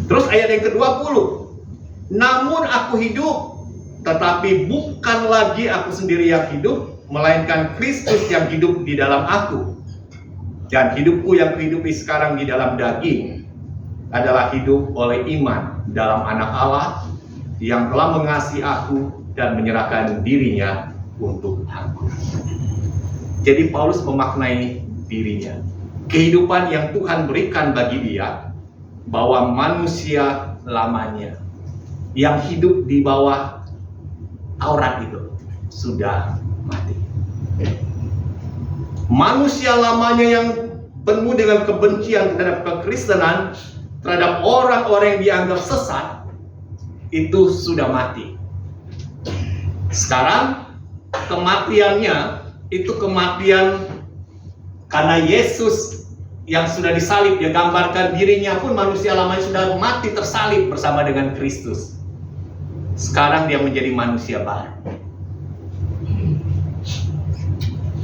Speaker 5: Terus ayat yang ke-20. Namun aku hidup, tetapi bukan lagi aku sendiri yang hidup, melainkan Kristus yang hidup di dalam aku. Dan hidupku yang kuhidupi sekarang di dalam daging adalah hidup oleh iman dalam Anak Allah yang telah mengasihi aku dan menyerahkan dirinya untuk aku. Jadi Paulus memaknai dirinya, kehidupan yang Tuhan berikan bagi dia, bahwa manusia lamanya yang hidup di bawah Taurat itu sudah mati. Manusia lamanya yang penuh dengan kebencian terhadap kekristenan, terhadap orang-orang yang dianggap sesat, itu sudah mati. Sekarang kematiannya itu kematian karena Yesus yang sudah disalib. Dia gambarkan dirinya pun manusia lamanya sudah mati tersalib bersama dengan Kristus. Sekarang dia menjadi manusia baru.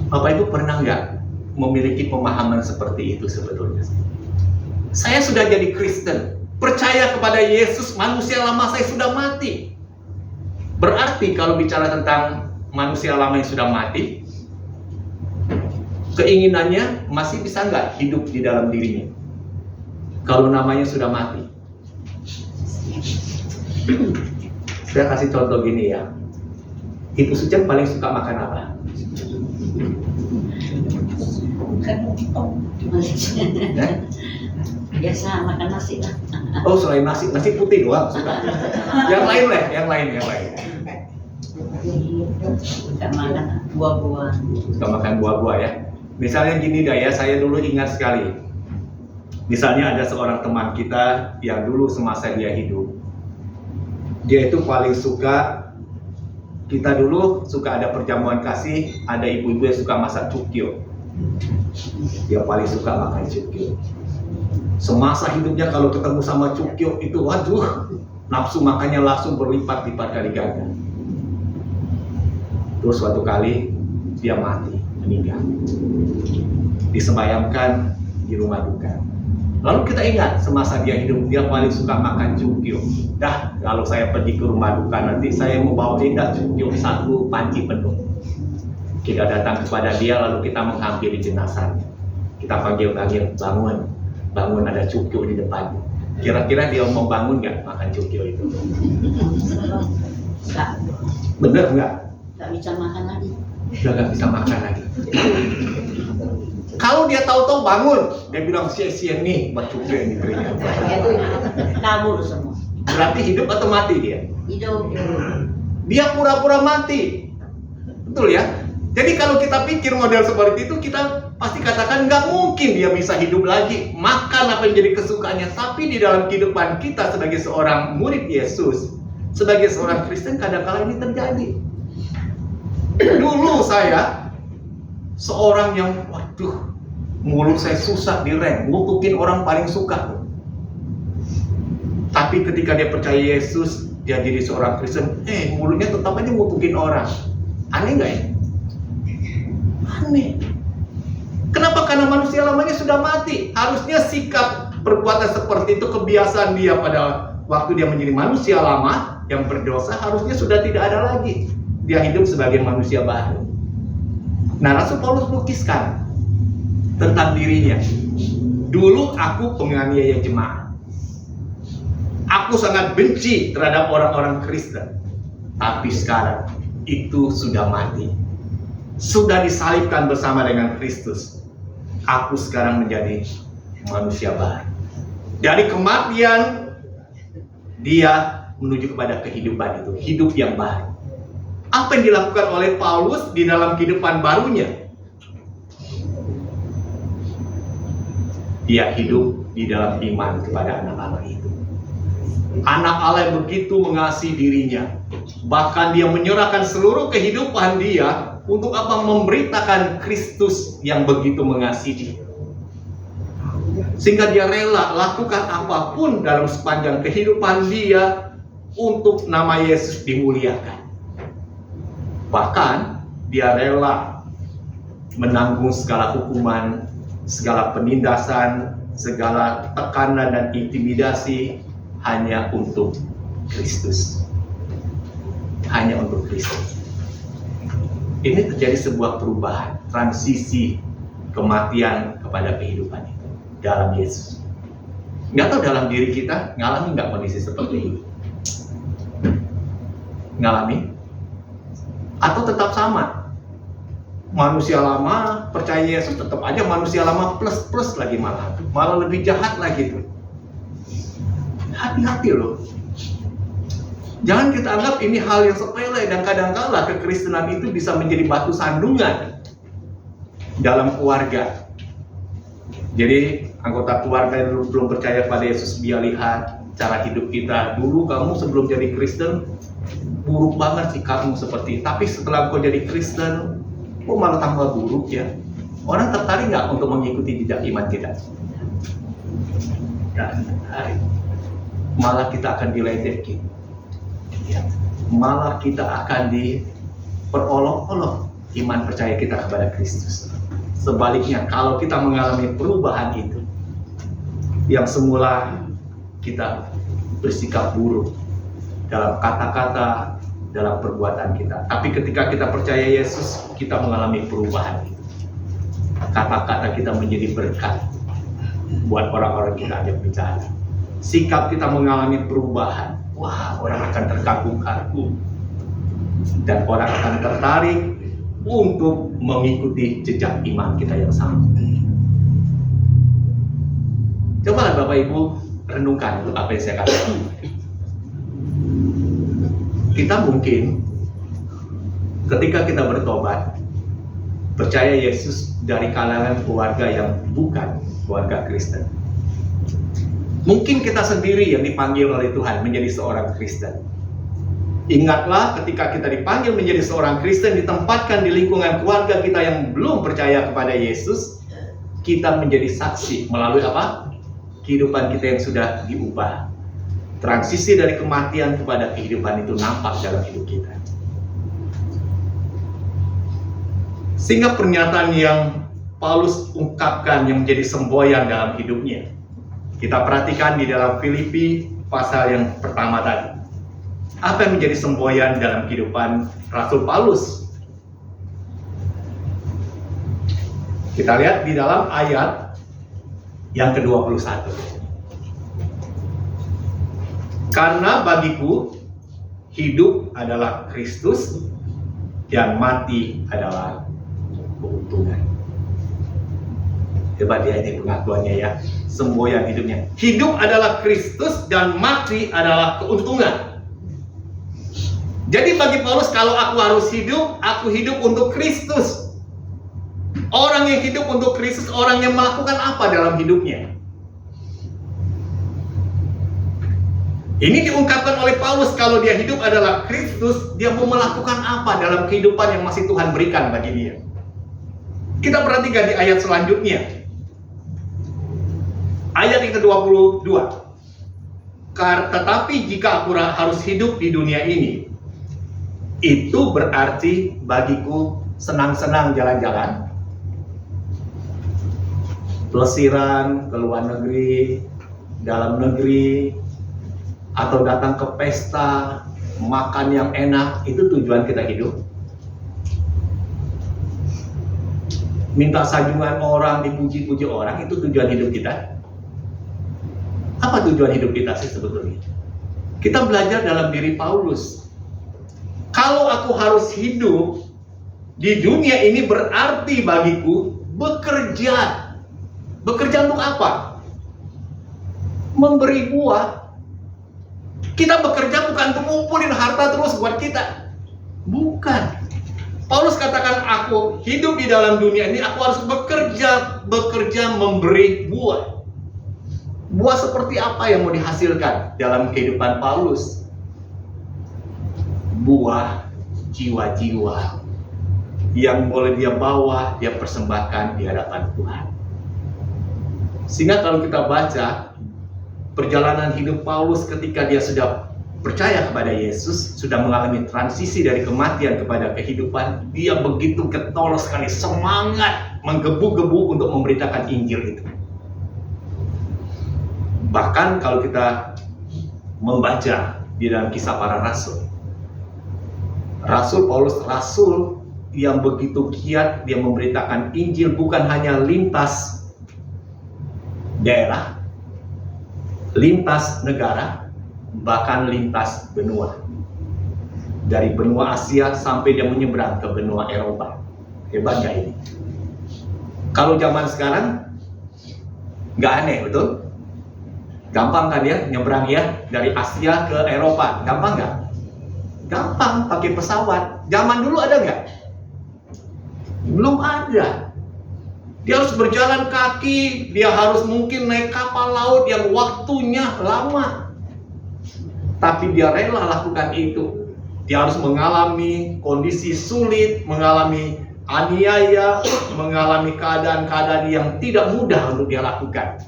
Speaker 5: Bapak Ibu pernah nggak memiliki pemahaman seperti itu sebetulnya? Saya sudah jadi Kristen, percaya kepada Yesus, manusia lama saya sudah mati. Berarti kalau bicara tentang manusia lama yang sudah mati, keinginannya masih bisa nggak hidup di dalam dirinya? Kalau namanya sudah mati. Saya kasih contoh gini ya. Ibu Sucen paling suka makan apa?
Speaker 2: Biasa makan nasi lah.
Speaker 5: Oh, selain nasi putih doang suka. Yang lain.
Speaker 2: Suka makan buah-buah.
Speaker 5: Suka makan buah-buah ya. Misalnya gini dah ya, saya dulu ingat sekali. Misalnya ada seorang teman kita yang dulu semasa dia hidup, dia itu paling suka, kita dulu suka ada perjamuan kasih, ada ibu-ibu yang suka masak cukyo. Dia paling suka makan cukyo. Semasa hidupnya kalau ketemu sama cukyo itu, waduh, nafsu makannya langsung berlipat-lipat kali ganda. Terus suatu kali dia mati, meninggal, disemayamkan di rumah duka. Lalu kita ingat, semasa dia hidup, dia paling suka makan cukyo. Dah, kalau saya pergi ke rumah duka nanti, saya mau bawa dia cukyo 1 panci penuh. Kita datang kepada dia, lalu kita menghampiri jenazahnya. Kita panggil-panggil, bangun, ada cukyo di depan. Kira-kira dia mau bangun nggak makan cukyo itu?
Speaker 2: Nggak.
Speaker 5: Bener nggak?
Speaker 2: Nggak bisa makan lagi.
Speaker 5: Udah nggak bisa makan lagi. Kalau dia tahu-tahu bangun, dia bilang sia-sia nih buat cukyo ini keringat.
Speaker 2: Kabur semua.
Speaker 5: Berarti hidup atau mati dia?
Speaker 2: Hidup.
Speaker 5: Dia pura-pura mati. Betul ya? Jadi kalau kita pikir model seperti itu, kita pasti katakan nggak mungkin dia bisa hidup lagi, makan apa yang jadi kesukaannya. Tapi di dalam kehidupan kita sebagai seorang murid Yesus, sebagai seorang Kristen, kadang-kala ini terjadi. Dulu saya seorang yang, waduh, mulut saya susah direm, ngutukin orang paling suka. Tapi ketika dia percaya Yesus, dia jadi seorang Kristen, mulutnya tetap aja ngutukin orang. Aneh nggak ya? Aneh. Kenapa? Karena manusia lamanya sudah mati. Harusnya sikap perbuatan seperti itu kebiasaan dia pada waktu dia menjadi manusia lama yang berdosa, harusnya sudah tidak ada lagi. Dia hidup sebagai manusia baru. Nah, Rasul Paulus lukiskan tentang dirinya. Dulu aku penganiaya jemaat. Aku sangat benci terhadap orang-orang Kristen. Tapi sekarang itu sudah mati. Sudah disalibkan bersama dengan Kristus. Aku sekarang menjadi manusia baru. Dari kematian dia menuju kepada kehidupan itu, hidup yang baru. Apa yang dilakukan oleh Paulus di dalam kehidupan barunya? Dia hidup di dalam iman kepada anak Allah itu. Anak Allah yang begitu mengasihi dirinya, bahkan dia menyerahkan seluruh kehidupan dia untuk apa? Memberitakan Kristus yang begitu mengasihi dia. Sehingga dia rela lakukan apapun dalam sepanjang kehidupan dia untuk nama Yesus dimuliakan. Bahkan dia rela menanggung segala hukuman, segala penindasan, segala tekanan dan intimidasi hanya untuk Kristus. Hanya untuk Kristus. Ini terjadi sebuah perubahan, transisi kematian kepada kehidupan itu dalam Yesus. Nggak tahu dalam diri kita ngalami nggak kondisi seperti ini? Ngalami? Atau tetap sama? Manusia lama percaya Yesus tetap aja manusia lama plus lagi, malah lebih jahat lagi tuh. Hati-hati loh. Jangan kita anggap ini hal yang sepele, dan kadang-kala kekristenan itu bisa menjadi batu sandungan dalam keluarga. Jadi anggota keluarga yang belum percaya pada Yesus, dia lihat cara hidup kita. Dulu kamu sebelum jadi Kristen buruk banget sikapmu seperti, tapi setelah kau jadi Kristen, kok malah tambah buruk ya? Orang tertarik nggak untuk mengikuti jejak iman kita? Dan malah kita akan diledekin, ya. Malah kita akan diperolok-olok iman percaya kita kepada Kristus. Sebaliknya, kalau kita mengalami perubahan itu, yang semula kita bersikap buruk dalam kata-kata, dalam perbuatan kita, tapi ketika kita percaya Yesus, kita mengalami perubahan itu. Kata-kata kita menjadi berkat buat orang-orang kita ajak bicara. Sikap kita mengalami perubahan. Wah, orang akan terkagum-kagum, dan orang akan tertarik untuk mengikuti jejak iman kita yang sama. Coba Bapak Ibu renungkan untuk apa yang saya katakan. Kita mungkin ketika kita bertobat, percaya Yesus dari kalangan keluarga yang bukan keluarga Kristen. Mungkin kita sendiri yang dipanggil oleh Tuhan menjadi seorang Kristen. Ingatlah ketika kita dipanggil menjadi seorang Kristen, ditempatkan di lingkungan keluarga kita yang belum percaya kepada Yesus, kita menjadi saksi melalui apa? Kehidupan kita yang sudah diubah. Transisi dari kematian kepada kehidupan itu nampak dalam hidup kita. Sehingga pernyataan yang Paulus ungkapkan yang menjadi semboyan dalam hidupnya, kita perhatikan di dalam Filipi pasal yang pertama tadi. Apa yang menjadi semboyan dalam kehidupan Rasul Paulus? Kita lihat di dalam ayat yang ke-21. Karena bagiku hidup adalah Kristus dan mati adalah keuntungan. Hebat ya ini pengakuannya ya, semboyan hidupnya. Hidup adalah Kristus dan mati adalah keuntungan. Jadi bagi Paulus, kalau aku hidup untuk Kristus. Orang yang hidup untuk Kristus, orang yang melakukan apa dalam hidupnya? Ini diungkapkan oleh Paulus, kalau dia hidup adalah Kristus, dia mau melakukan apa dalam kehidupan yang masih Tuhan berikan bagi dia. Kita perhatikan di ayat selanjutnya. Ayat yang ke-22. Tetapi jika aku harus hidup di dunia ini, itu berarti bagiku senang-senang jalan-jalan, pelesiran ke luar negeri, dalam negeri, atau datang ke pesta, makan yang enak. Itu tujuan kita hidup. minta sanjungan orang, dipuji-puji orang, itu tujuan hidup kita? Apa tujuan hidup kita sih sebetulnya? Kita belajar dalam diri Paulus. Kalau aku harus hidup di dunia ini berarti bagiku bekerja. Bekerja untuk apa? Memberi buah. Kita bekerja bukan untuk ngumpulin harta terus buat kita. Bukan. Paulus katakan, aku hidup di dalam dunia ini, aku harus bekerja memberi buah. Buah seperti apa yang mau dihasilkan dalam kehidupan Paulus? Buah jiwa-jiwa yang boleh dia bawa, dia persembahkan di hadapan Tuhan. Sehingga kalau kita baca perjalanan hidup Paulus ketika dia sudah percaya kepada Yesus, sudah mengalami transisi dari kematian kepada kehidupan, dia begitu getol sekali, semangat, menggebu-gebu untuk memberitakan Injil itu. Bahkan kalau kita membaca di dalam Kisah Para Rasul, Rasul Paulus, rasul yang begitu giat, dia memberitakan Injil bukan hanya lintas daerah, lintas negara, bahkan lintas benua. Dari benua Asia sampai dia menyeberang ke benua Eropa. Hebat gak ini? Kalau zaman sekarang nggak aneh, betul? Gampang kan ya nyebrang ya dari Asia ke Eropa? Gampang nggak? Gampang, pakai pesawat. Zaman dulu ada nggak? Belum ada. Dia harus berjalan kaki, dia harus mungkin naik kapal laut yang waktunya lama. Tapi dia rela lakukan itu. Dia harus mengalami kondisi sulit, mengalami aniaya, mengalami keadaan-keadaan yang tidak mudah untuk dia lakukan.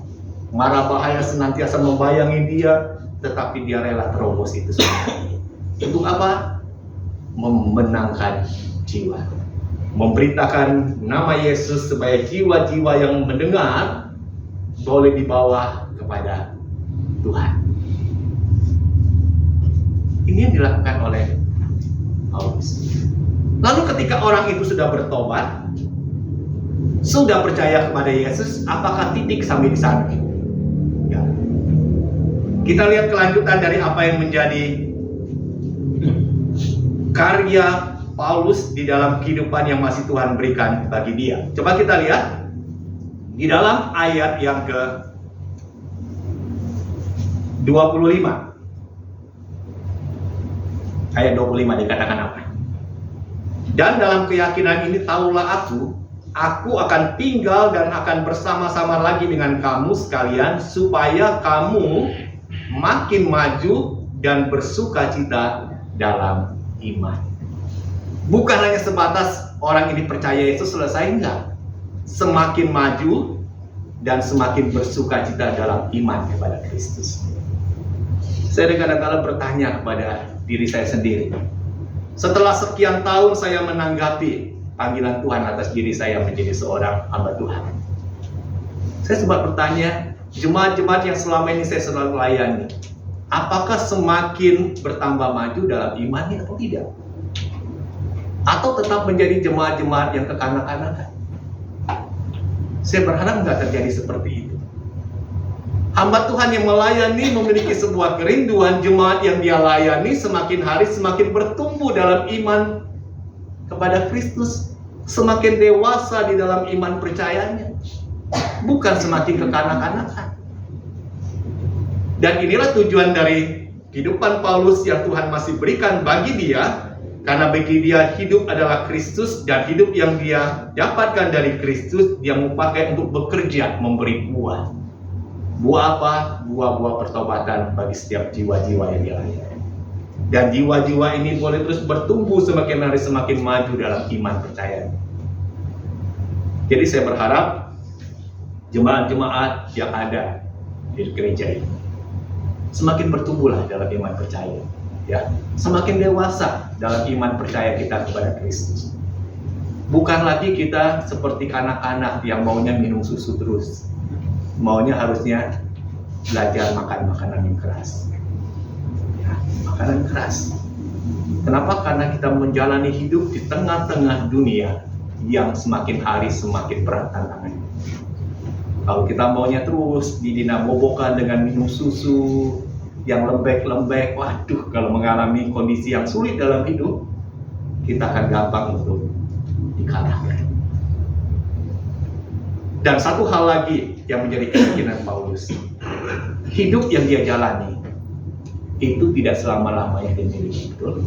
Speaker 5: Mara bahaya senantiasa membayangi dia, tetapi dia rela terobos itu semua. Untuk apa? Memenangkan jiwa. Memberitakan nama Yesus supaya jiwa-jiwa yang mendengar boleh dibawa kepada Tuhan. Ini yang dilakukan oleh Paulus. Lalu ketika orang itu sudah bertobat, sudah percaya kepada Yesus, apakah titik sampai di sana? Ya. Kita lihat kelanjutan dari apa yang menjadi karya Paulus di dalam kehidupan yang masih Tuhan berikan bagi dia. Coba kita lihat di dalam ayat yang ke 25. Ayat 25 dikatakan apa? Dan dalam keyakinan ini tahulah aku akan tinggal dan akan bersama-sama lagi dengan kamu sekalian, supaya kamu makin maju dan bersukacita dalam iman. Bukan hanya sebatas orang ini percaya Yesus selesai, enggak. Semakin maju dan semakin bersukacita dalam iman kepada Kristus. Saya kadang-kadang bertanya kepada diri saya sendiri. Setelah sekian tahun saya menanggapi panggilan Tuhan atas diri saya menjadi seorang hamba Tuhan, saya sempat bertanya, jemaat-jemaat yang selama ini saya selalu layani, apakah semakin bertambah maju dalam imannya atau tidak? Atau tetap menjadi jemaat-jemaat yang kekanak-kanakan? Saya berharap nggak terjadi seperti itu. Hamba Tuhan yang melayani memiliki sebuah kerinduan, jemaat yang dia layani semakin hari semakin bertumbuh dalam iman kepada Kristus, semakin dewasa di dalam iman percayanya, bukan semakin kekanak-kanakan. Dan inilah tujuan dari kehidupan Paulus yang Tuhan masih berikan bagi dia, karena bagi dia hidup adalah Kristus, dan hidup yang dia dapatkan dari Kristus dia mau pakai untuk bekerja, memberi buah. Buah apa? Buah-buah pertobatan bagi setiap jiwa-jiwa yang dia layani. Dan jiwa-jiwa ini boleh terus bertumbuh semakin hari semakin maju dalam iman percaya. Jadi saya berharap jemaat-jemaat yang ada di gereja ini semakin bertumbuhlah dalam iman percaya, ya, semakin dewasa dalam iman percaya kita kepada Kristus. Bukan lagi kita seperti anak-anak yang maunya minum susu terus, maunya harusnya belajar makan makanan yang keras, ya, makanan keras. Kenapa? Karena kita menjalani hidup di tengah-tengah dunia yang semakin hari semakin berat tantangannya. Kalau kita maunya terus didinamobokan dengan minum susu yang lembek-lembek, waduh, kalau mengalami kondisi yang sulit dalam hidup, kita akan gampang untuk dikalahkan. Dan satu hal lagi yang menjadi keyakinan Paulus, hidup yang dia jalani itu tidak selama-lamanya dia miliki, betul?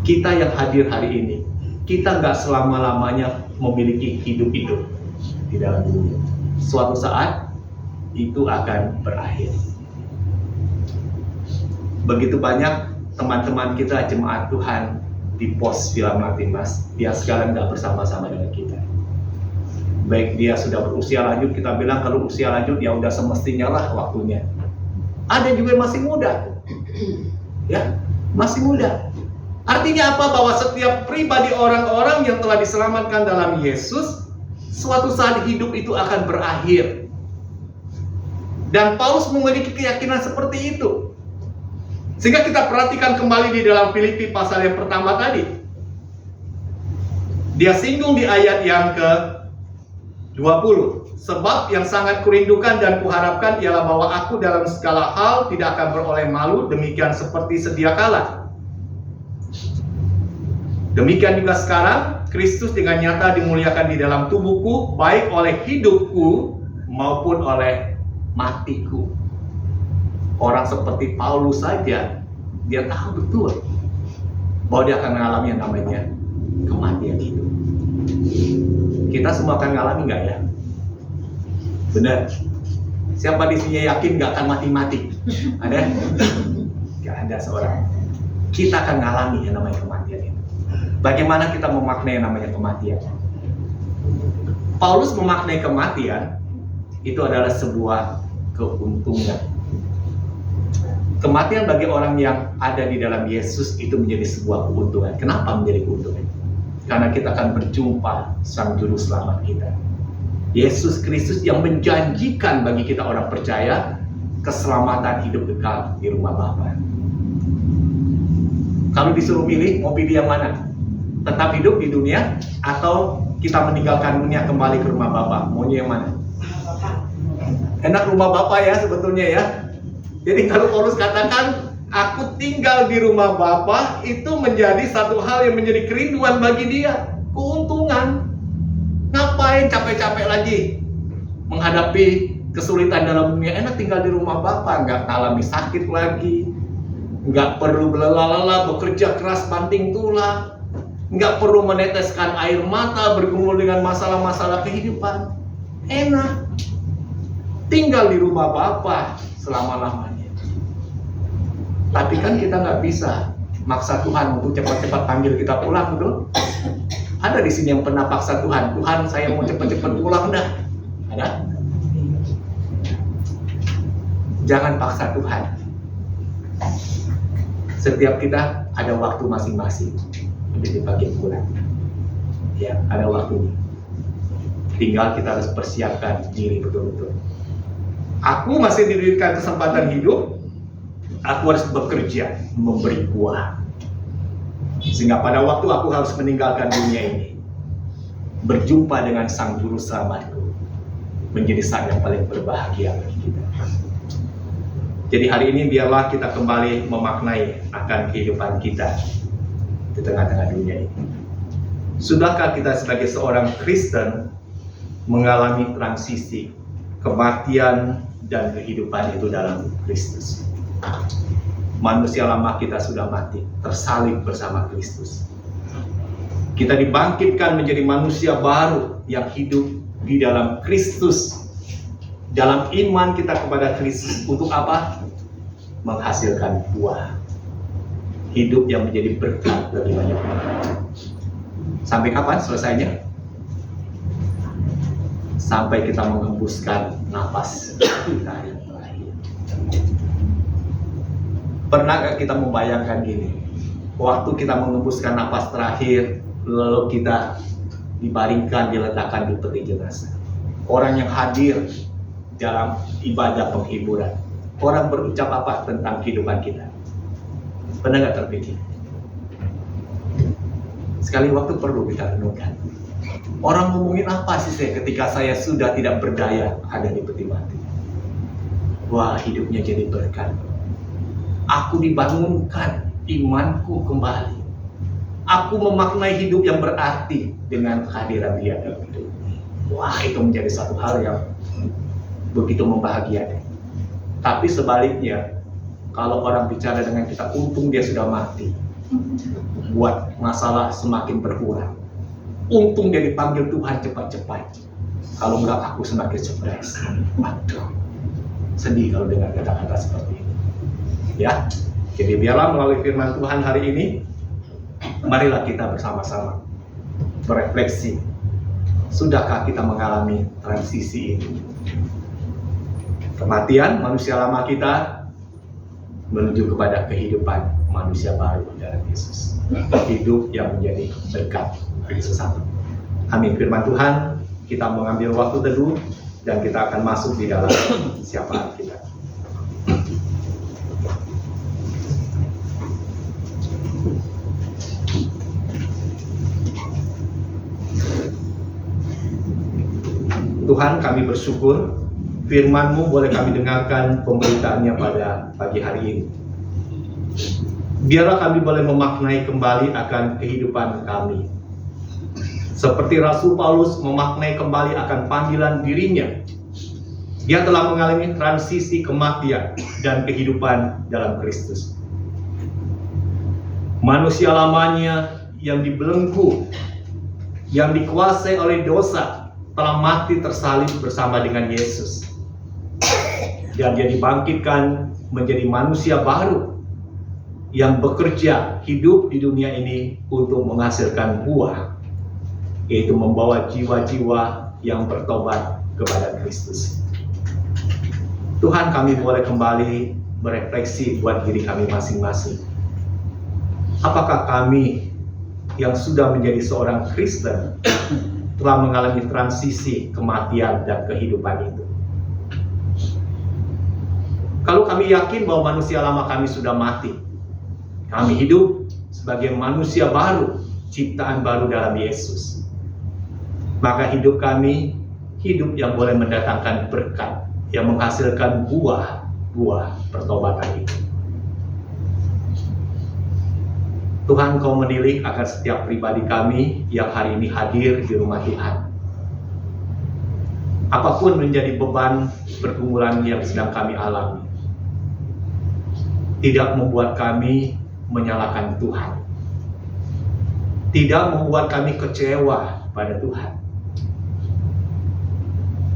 Speaker 5: Kita yang hadir hari ini, kita nggak selama-lamanya memiliki hidup itu di dalam dunia. Suatu saat itu akan berakhir. Begitu banyak teman-teman kita jemaat Tuhan di pos Villa Martimas, dia sekarang nggak bersama-sama dengan kita. Baik dia sudah berusia lanjut, kita bilang kalau usia lanjut ya udah semestinya lah waktunya. Ada juga yang masih muda, ya masih muda. Artinya apa? Bahwa setiap pribadi orang-orang yang telah diselamatkan dalam Yesus, suatu saat hidup itu akan berakhir. Dan Paulus memiliki keyakinan seperti itu. Sehingga kita perhatikan kembali di dalam Filipi pasal yang pertama tadi. Dia singgung di ayat yang ke-20. Sebab yang sangat kurindukan dan kuharapkan ialah bahwa aku dalam segala hal tidak akan beroleh malu, demikian seperti sedia kala. Demikian juga sekarang, Kristus dengan nyata dimuliakan di dalam tubuhku, baik oleh hidupku maupun oleh matiku. Orang seperti Paulus saja, dia tahu betul bahwa dia akan mengalami yang namanya kematian hidup. Kita semua akan mengalami nggak ya? Benar. Siapa di sini yakin nggak akan mati-mati? Ada? Nggak ada seorang. Kita akan mengalami yang namanya kematian itu. Bagaimana kita memaknai yang namanya kematian? Paulus memaknai kematian itu adalah sebuah keuntungan. Kematian bagi orang yang ada di dalam Yesus itu menjadi sebuah keuntungan. Kenapa menjadi keuntungan? Karena kita akan berjumpa Sang Juru Selamat kita, Yesus Kristus, yang menjanjikan bagi kita orang percaya keselamatan hidup kekal di rumah Bapa. Kalau disuruh pilih, mau pilih yang mana? Tetap hidup di dunia atau kita meninggalkan dunia kembali ke rumah Bapa? Maunya yang mana? Enak rumah Bapa ya sebetulnya ya. Jadi kalau Paulus katakan aku tinggal di rumah Bapa, itu menjadi satu hal yang menjadi kerinduan bagi dia, keuntungan. Ngapain capek-capek lagi menghadapi kesulitan dalam dunia? Enak tinggal di rumah Bapa, nggak alami sakit lagi, nggak perlu belelah-lelah bekerja keras banting tulang, nggak perlu meneteskan air mata bergumul dengan masalah-masalah kehidupan. Enak tinggal di rumah Bapa selama-lamanya. Tapi kan kita nggak bisa maksa Tuhan untuk cepat-cepat panggil kita pulang, betul? Ada di sini yang pernah paksa Tuhan, Tuhan saya mau cepat-cepat pulang dah. Ada? Jangan paksa Tuhan. Setiap kita ada waktu masing-masing untuk dipanggil pulang. Ya, ada waktunya. Tinggal kita harus persiapkan diri betul-betul. Aku masih diberikan kesempatan hidup. Aku harus bekerja, memberi buah. Sehingga pada waktu aku harus meninggalkan dunia ini, berjumpa dengan Sang Juru Selamatku, menjadi saat yang paling berbahagia bagi kita. Jadi hari ini biarlah kita kembali memaknai akan kehidupan kita di tengah-tengah dunia ini. Sudahkah kita sebagai seorang Kristen mengalami transisi kematian dan kehidupan itu dalam Kristus? Manusia lama kita sudah mati, tersalib bersama Kristus. Kita dibangkitkan menjadi manusia baru yang hidup di dalam Kristus. Dalam iman kita kepada Kristus, untuk apa? Menghasilkan buah. Hidup yang menjadi berkat bagi banyak orang. Sampai kapan selesainya? Sampai kita menghembuskan napas kita yang terakhir. Pernahkah kita membayangkan gini? Waktu kita menghembuskan napas terakhir, lalu kita dibaringkan, diletakkan di peti jenazah. Orang yang hadir dalam ibadah penghiburan, orang berucap apa tentang kehidupan kita? Pernah nggak terpikir? Sekali waktu perlu kita renungkan. Orang ngomongin apa sih saya ketika saya sudah tidak berdaya ada di peti mati? Wah, hidupnya jadi berkat. Aku dibangunkan, imanku kembali. Aku memaknai hidup yang berarti dengan kehadiran Dia dalam hidup. Wah, itu menjadi satu hal yang begitu membahagiakan. Tapi sebaliknya, kalau orang bicara dengan kita, untung dia sudah mati, buat masalah semakin berkurang. Untung dia dipanggil Tuhan cepat-cepat. Kalau enggak, aku semakin stres. Waduh, sedih kalau dengar kata-kata seperti ini. Ya, jadi biarlah melalui firman Tuhan hari ini, marilah kita bersama-sama berefleksi. Sudahkah kita mengalami transisi ini? Kematian manusia lama kita menuju kepada kehidupan manusia baru dalam Yesus. Hidup yang menjadi berkat bagi sesama. Amin. Firman Tuhan, kita mengambil waktu teduh dan kita akan masuk di dalam siapa kita. Tuhan, kami bersyukur firman-Mu boleh kami dengarkan pemberitaannya pada pagi hari ini. Biarlah kami boleh memaknai kembali akan kehidupan kami. Seperti Rasul Paulus memaknai kembali akan panggilan dirinya. Dia telah mengalami transisi kematian dan kehidupan dalam Kristus. Manusia lamanya yang dibelenggu, yang dikuasai oleh dosa, telah mati tersalib bersama dengan Yesus. Dan dia dibangkitkan menjadi manusia baru yang bekerja hidup di dunia ini untuk menghasilkan buah, yaitu membawa jiwa-jiwa yang bertobat kepada Kristus. Tuhan, kami boleh kembali berefleksi buat diri kami masing-masing. Apakah kami yang sudah menjadi seorang Kristen telah mengalami transisi kematian dan kehidupan itu? Kalau kami yakin bahwa manusia lama kami sudah mati, kami hidup sebagai manusia baru, ciptaan baru dalam Yesus, maka hidup kami hidup yang boleh mendatangkan berkat, yang menghasilkan buah pertobatan itu. Tuhan, Kau menilik akan setiap pribadi kami yang hari ini hadir di rumah Tuhan. Apapun menjadi beban pergumulan yang sedang kami alami, tidak membuat kami menyalahkan Tuhan, tidak membuat kami kecewa pada Tuhan.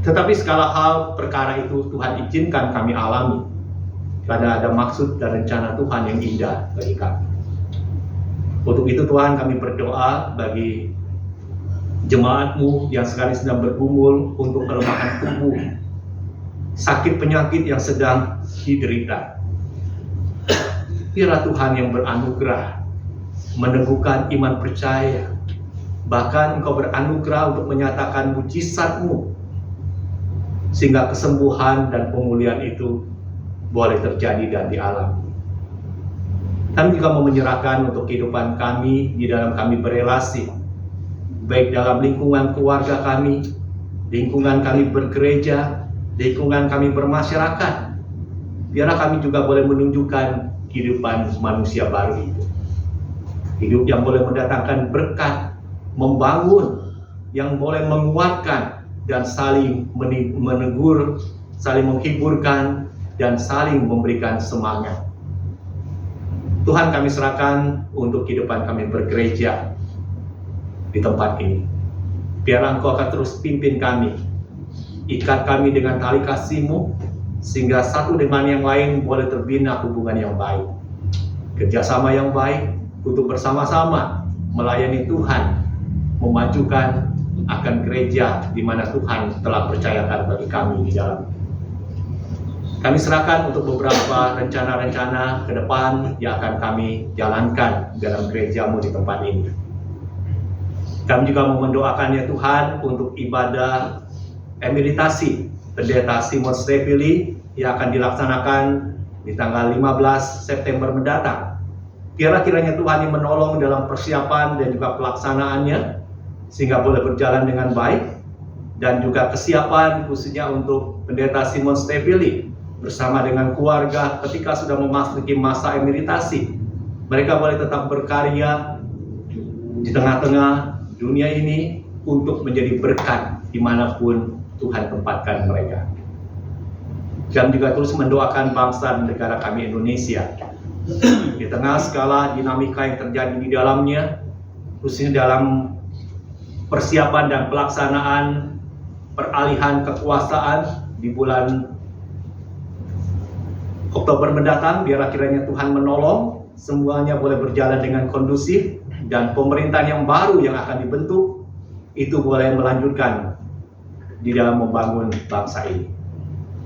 Speaker 5: Tetapi segala hal perkara itu Tuhan izinkan kami alami, karena ada maksud dan rencana Tuhan yang indah bagi kami. Untuk itu Tuhan, kami berdoa bagi jemaat-Mu yang sekarang sedang bergumul untuk kelemahan tubuh, sakit penyakit yang sedang diderita. Biarlah Tuhan yang beranugerah meneguhkan iman percaya, bahkan Engkau beranugerah untuk menyatakan mujizat-Mu, sehingga kesembuhan dan pemulihan itu boleh terjadi dan dialami. Kami juga mau menyerahkan untuk kehidupan kami di dalam kami berelasi, baik dalam lingkungan keluarga kami, lingkungan kami bergereja, lingkungan kami bermasyarakat. Biarlah kami juga boleh menunjukkan kehidupan manusia baru itu. Hidup yang boleh mendatangkan berkat, membangun, yang boleh menguatkan dan saling menegur, saling menghiburkan, dan saling memberikan semangat. Tuhan, kami serahkan untuk kehidupan kami bergereja di tempat ini. Biarlah Engkau akan terus pimpin kami, ikat kami dengan tali kasih-Mu, sehingga satu dengan yang lain boleh terbina hubungan yang baik, kerjasama yang baik untuk bersama-sama melayani Tuhan, memajukan akan gereja di mana Tuhan telah percayakan bagi kami di dalam. Kami serahkan untuk beberapa rencana-rencana ke depan yang akan kami jalankan dalam gereja-Mu di tempat ini. Kami juga mau mendoakan ya Tuhan untuk ibadah emeritasi Pendeta Simon Stevili yang akan dilaksanakan di tanggal 15 September mendatang. Biarlah kiranya Tuhan yang menolong dalam persiapan dan juga pelaksanaannya, sehingga boleh berjalan dengan baik, dan juga kesiapan khususnya untuk Pendeta Simon Stevili bersama dengan keluarga ketika sudah memasuki masa emeritasi. Mereka boleh tetap berkarya di tengah-tengah dunia ini untuk menjadi berkat dimanapun Tuhan tempatkan mereka. Dan juga terus mendoakan bangsa dan negara kami Indonesia. Di tengah skala dinamika yang terjadi di dalamnya, khususnya dalam persiapan dan pelaksanaan peralihan kekuasaan di bulan Oktober mendatang, biarlah kiranya Tuhan menolong, semuanya boleh berjalan dengan kondusif, dan pemerintahan yang baru yang akan dibentuk, itu boleh melanjutkan di dalam membangun bangsa ini.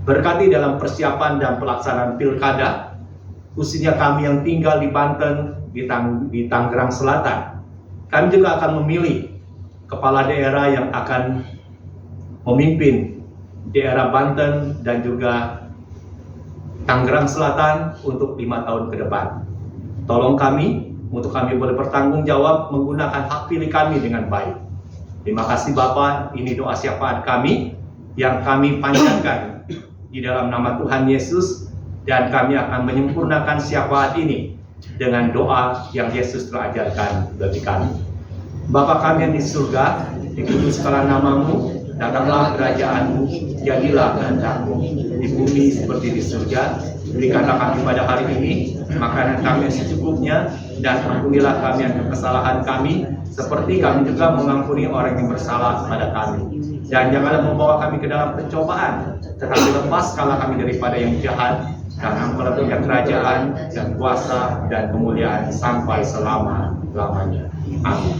Speaker 5: Berkati dalam persiapan dan pelaksanaan pilkada, khususnya kami yang tinggal di Banten, di Tangerang Selatan. Kami juga akan memilih kepala daerah yang akan memimpin daerah Banten dan juga Tangerang Selatan untuk 5 tahun ke depan. Tolong kami, untuk kami boleh bertanggung jawab menggunakan hak pilih kami dengan baik. Terima kasih Bapa, ini doa syafaat kami yang kami panjatkan di dalam nama Tuhan Yesus, dan kami akan menyempurnakan syafaat ini dengan doa yang Yesus telah ajarkan bagi kami. Bapa kami yang di surga, dikuduskanlah namamu, datanglah kerajaan-Mu, jadilah kehendak-Mu di bumi seperti di surga. Berikanlah kami pada hari ini makanan kami yang secukupnya, dan ampunilah kami akan kesalahan kami, seperti kami juga mengampuni orang yang bersalah kepada kami. Dan janganlah membawa kami ke dalam pencobaan, tetapi lepaskanlah kami daripada yang jahat, karena Engkau punya kerajaan dan kuasa dan kemuliaan sampai selama-lamanya. Amin.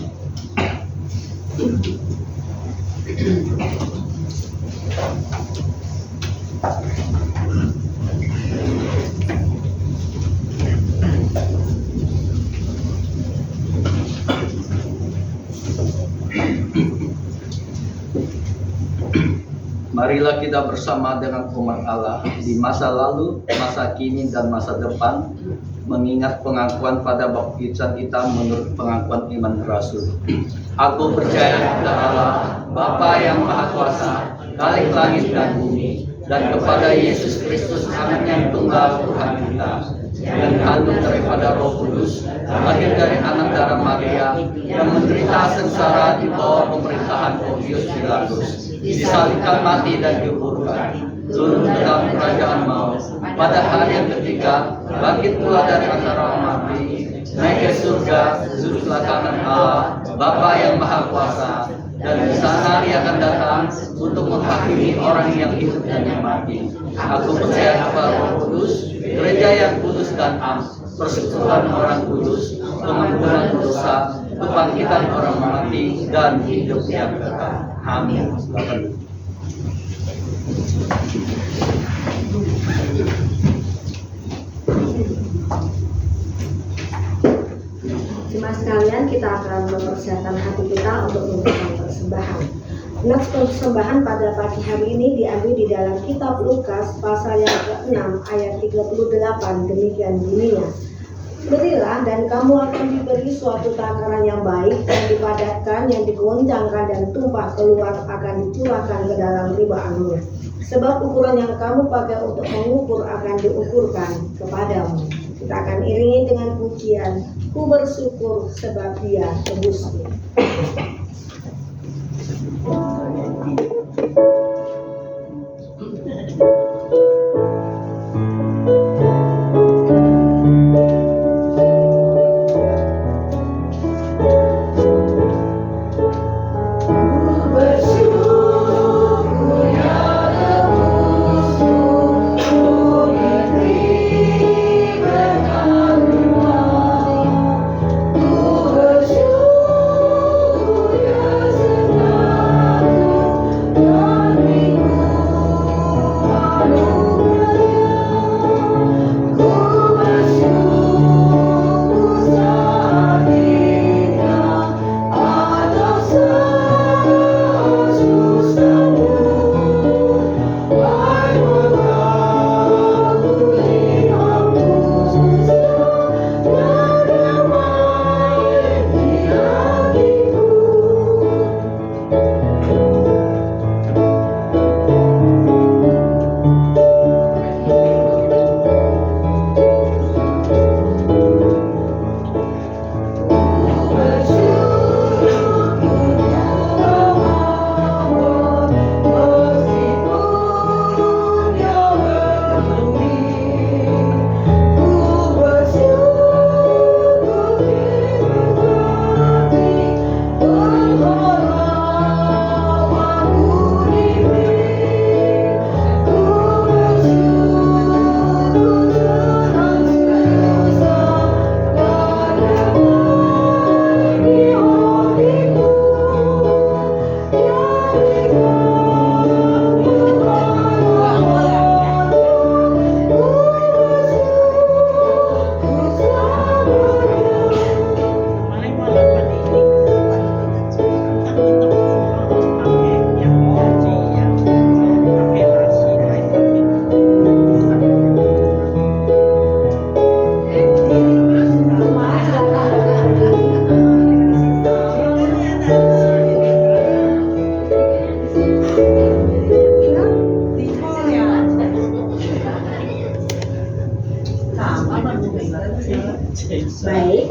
Speaker 4: Marilah kita bersama dengan umat Allah di masa lalu, masa kini, dan masa depan, mengingat pengakuan pada baptisan kita menurut pengakuan iman Rasul. Aku percaya kepada Allah, Bapa yang Maha Kuasa, Khalik langit dan bumi, dan kepada Yesus Kristus, Anak yang tunggal Tuhan kita, yang kandung daripada Roh Kudus, lahir dari anak darah Maria, yang menderita sengsara di bawah pemerintahan Pontius Pilatus, disalibkan, mati, dan dikuburkan, turun ke dalam kerajaan maut, pada hari yang ketiga bangkit pula dari antara orang mati, naik ke surga, duduk sebelah kanan Allah, Bapa yang Maha Kuasa, dan di sana Dia akan datang untuk menghakimi orang yang hidup dan yang mati. Aku percaya kepada Roh Kudus, gereja yang kudus dan am, persekutuan orang kudus, pengampunan dosa, kebangkitan orang mati, dan hidup yang kekal. Amin.
Speaker 1: Jemaat sekalian, kita akan mempersiapkan hati kita untuk memberikan persembahan. Nats persembahan pada pagi hari ini diambil di dalam kitab Lukas pasal yang ke-6 ayat 38, demikian bunyinya. Berilah dan kamu akan diberi suatu takaran yang baik, yang dipadatkan, yang digoncangkan dan tumpah keluar akan dicurahkan ke dalam ribaannya. Sebab ukuran yang kamu pakai untuk mengukur akan diukurkan kepadamu. Kita akan iringi dengan pujian, ku bersyukur sebab Dia tebusku.
Speaker 6: Bersyukur ya Tuhan.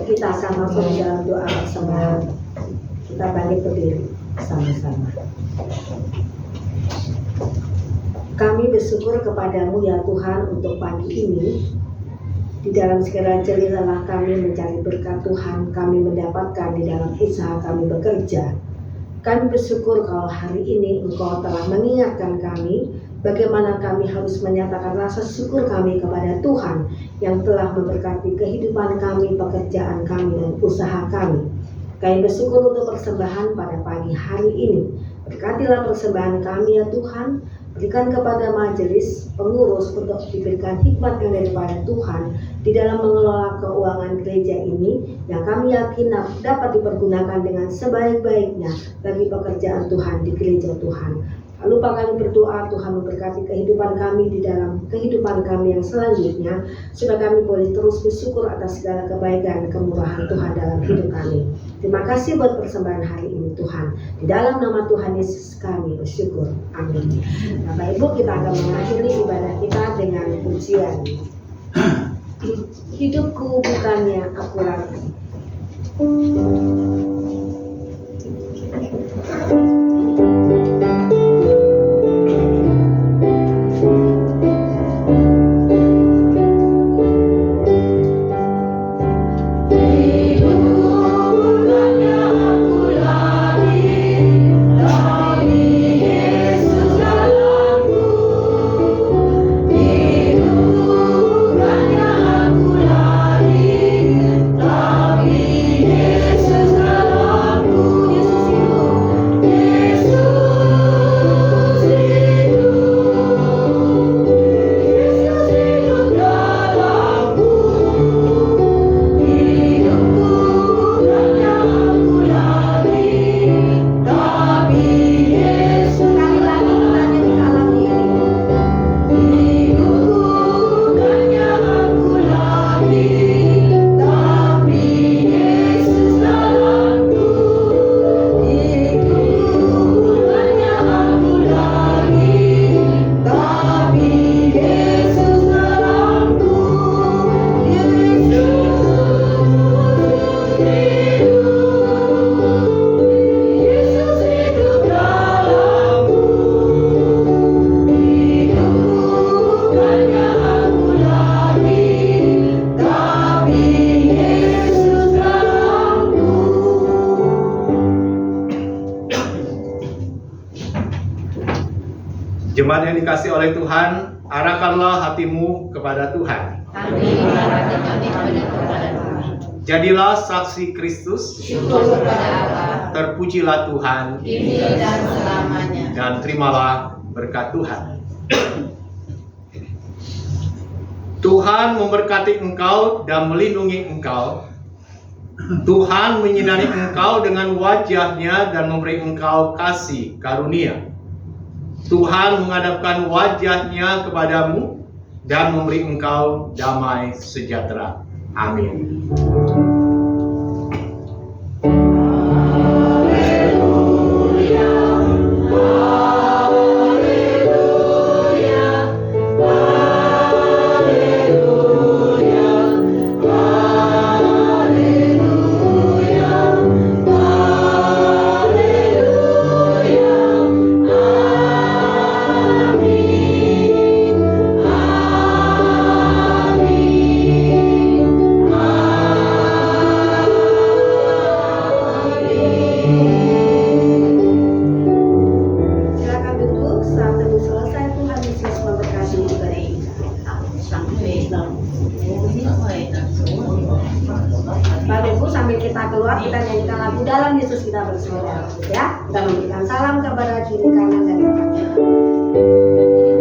Speaker 1: Kita akan masuk dalam doa bersama. Kita bangkit berdiri sama-sama. Kami bersyukur kepadamu ya Tuhan untuk pagi ini. Di dalam segala jeli lelah kami mencari berkat Tuhan, kami mendapatkan di dalam usaha kami bekerja. Kami bersyukur kalau hari ini Engkau telah mengingatkan kami bagaimana kami harus menyatakan rasa syukur kami kepada Tuhan yang telah memberkati kehidupan kami, pekerjaan kami, dan usaha kami. Kami bersyukur untuk persembahan pada pagi hari ini. Berkatilah persembahan kami ya Tuhan. Berikan kepada majelis pengurus untuk diberikan hikmat yang daripada Tuhan di dalam mengelola keuangan gereja ini yang kami yakin dapat dipergunakan dengan sebaik-baiknya bagi pekerjaan Tuhan di gereja Tuhan. Lalu kami berdoa Tuhan memberkati kehidupan kami di dalam kehidupan kami yang selanjutnya supaya kami boleh terus bersyukur atas segala kebaikan dan kemurahan Tuhan dalam hidup kami. Terima kasih buat persembahan hari ini Tuhan. Di dalam nama Tuhan Yesus kami bersyukur. Amin. Bapak Ibu, kita akan mengakhiri ibadah kita dengan pujian. Hidupku bukannya aku lagi.
Speaker 5: Jemaat yang dikasih oleh Tuhan, arahkanlah hatimu kepada Tuhan. Jadilah saksi Kristus.
Speaker 2: Syukur kepada Allah.
Speaker 5: Terpujilah Tuhan.
Speaker 2: Kini dan selamanya.
Speaker 5: Dan terimalah berkat Tuhan. Tuhan memberkati engkau dan melindungi engkau. Tuhan menyinari engkau dengan wajah-Nya dan memberi engkau kasih karunia. Tuhan menghadapkan wajah-Nya kepadamu dan memberi engkau damai sejahtera. Amin.
Speaker 1: Kita keluar, kita nyanyikan lagu Dalam Yesus Kita Bersaudara, ya. Kita memberikan salam kepada kiri kanan dan belakang.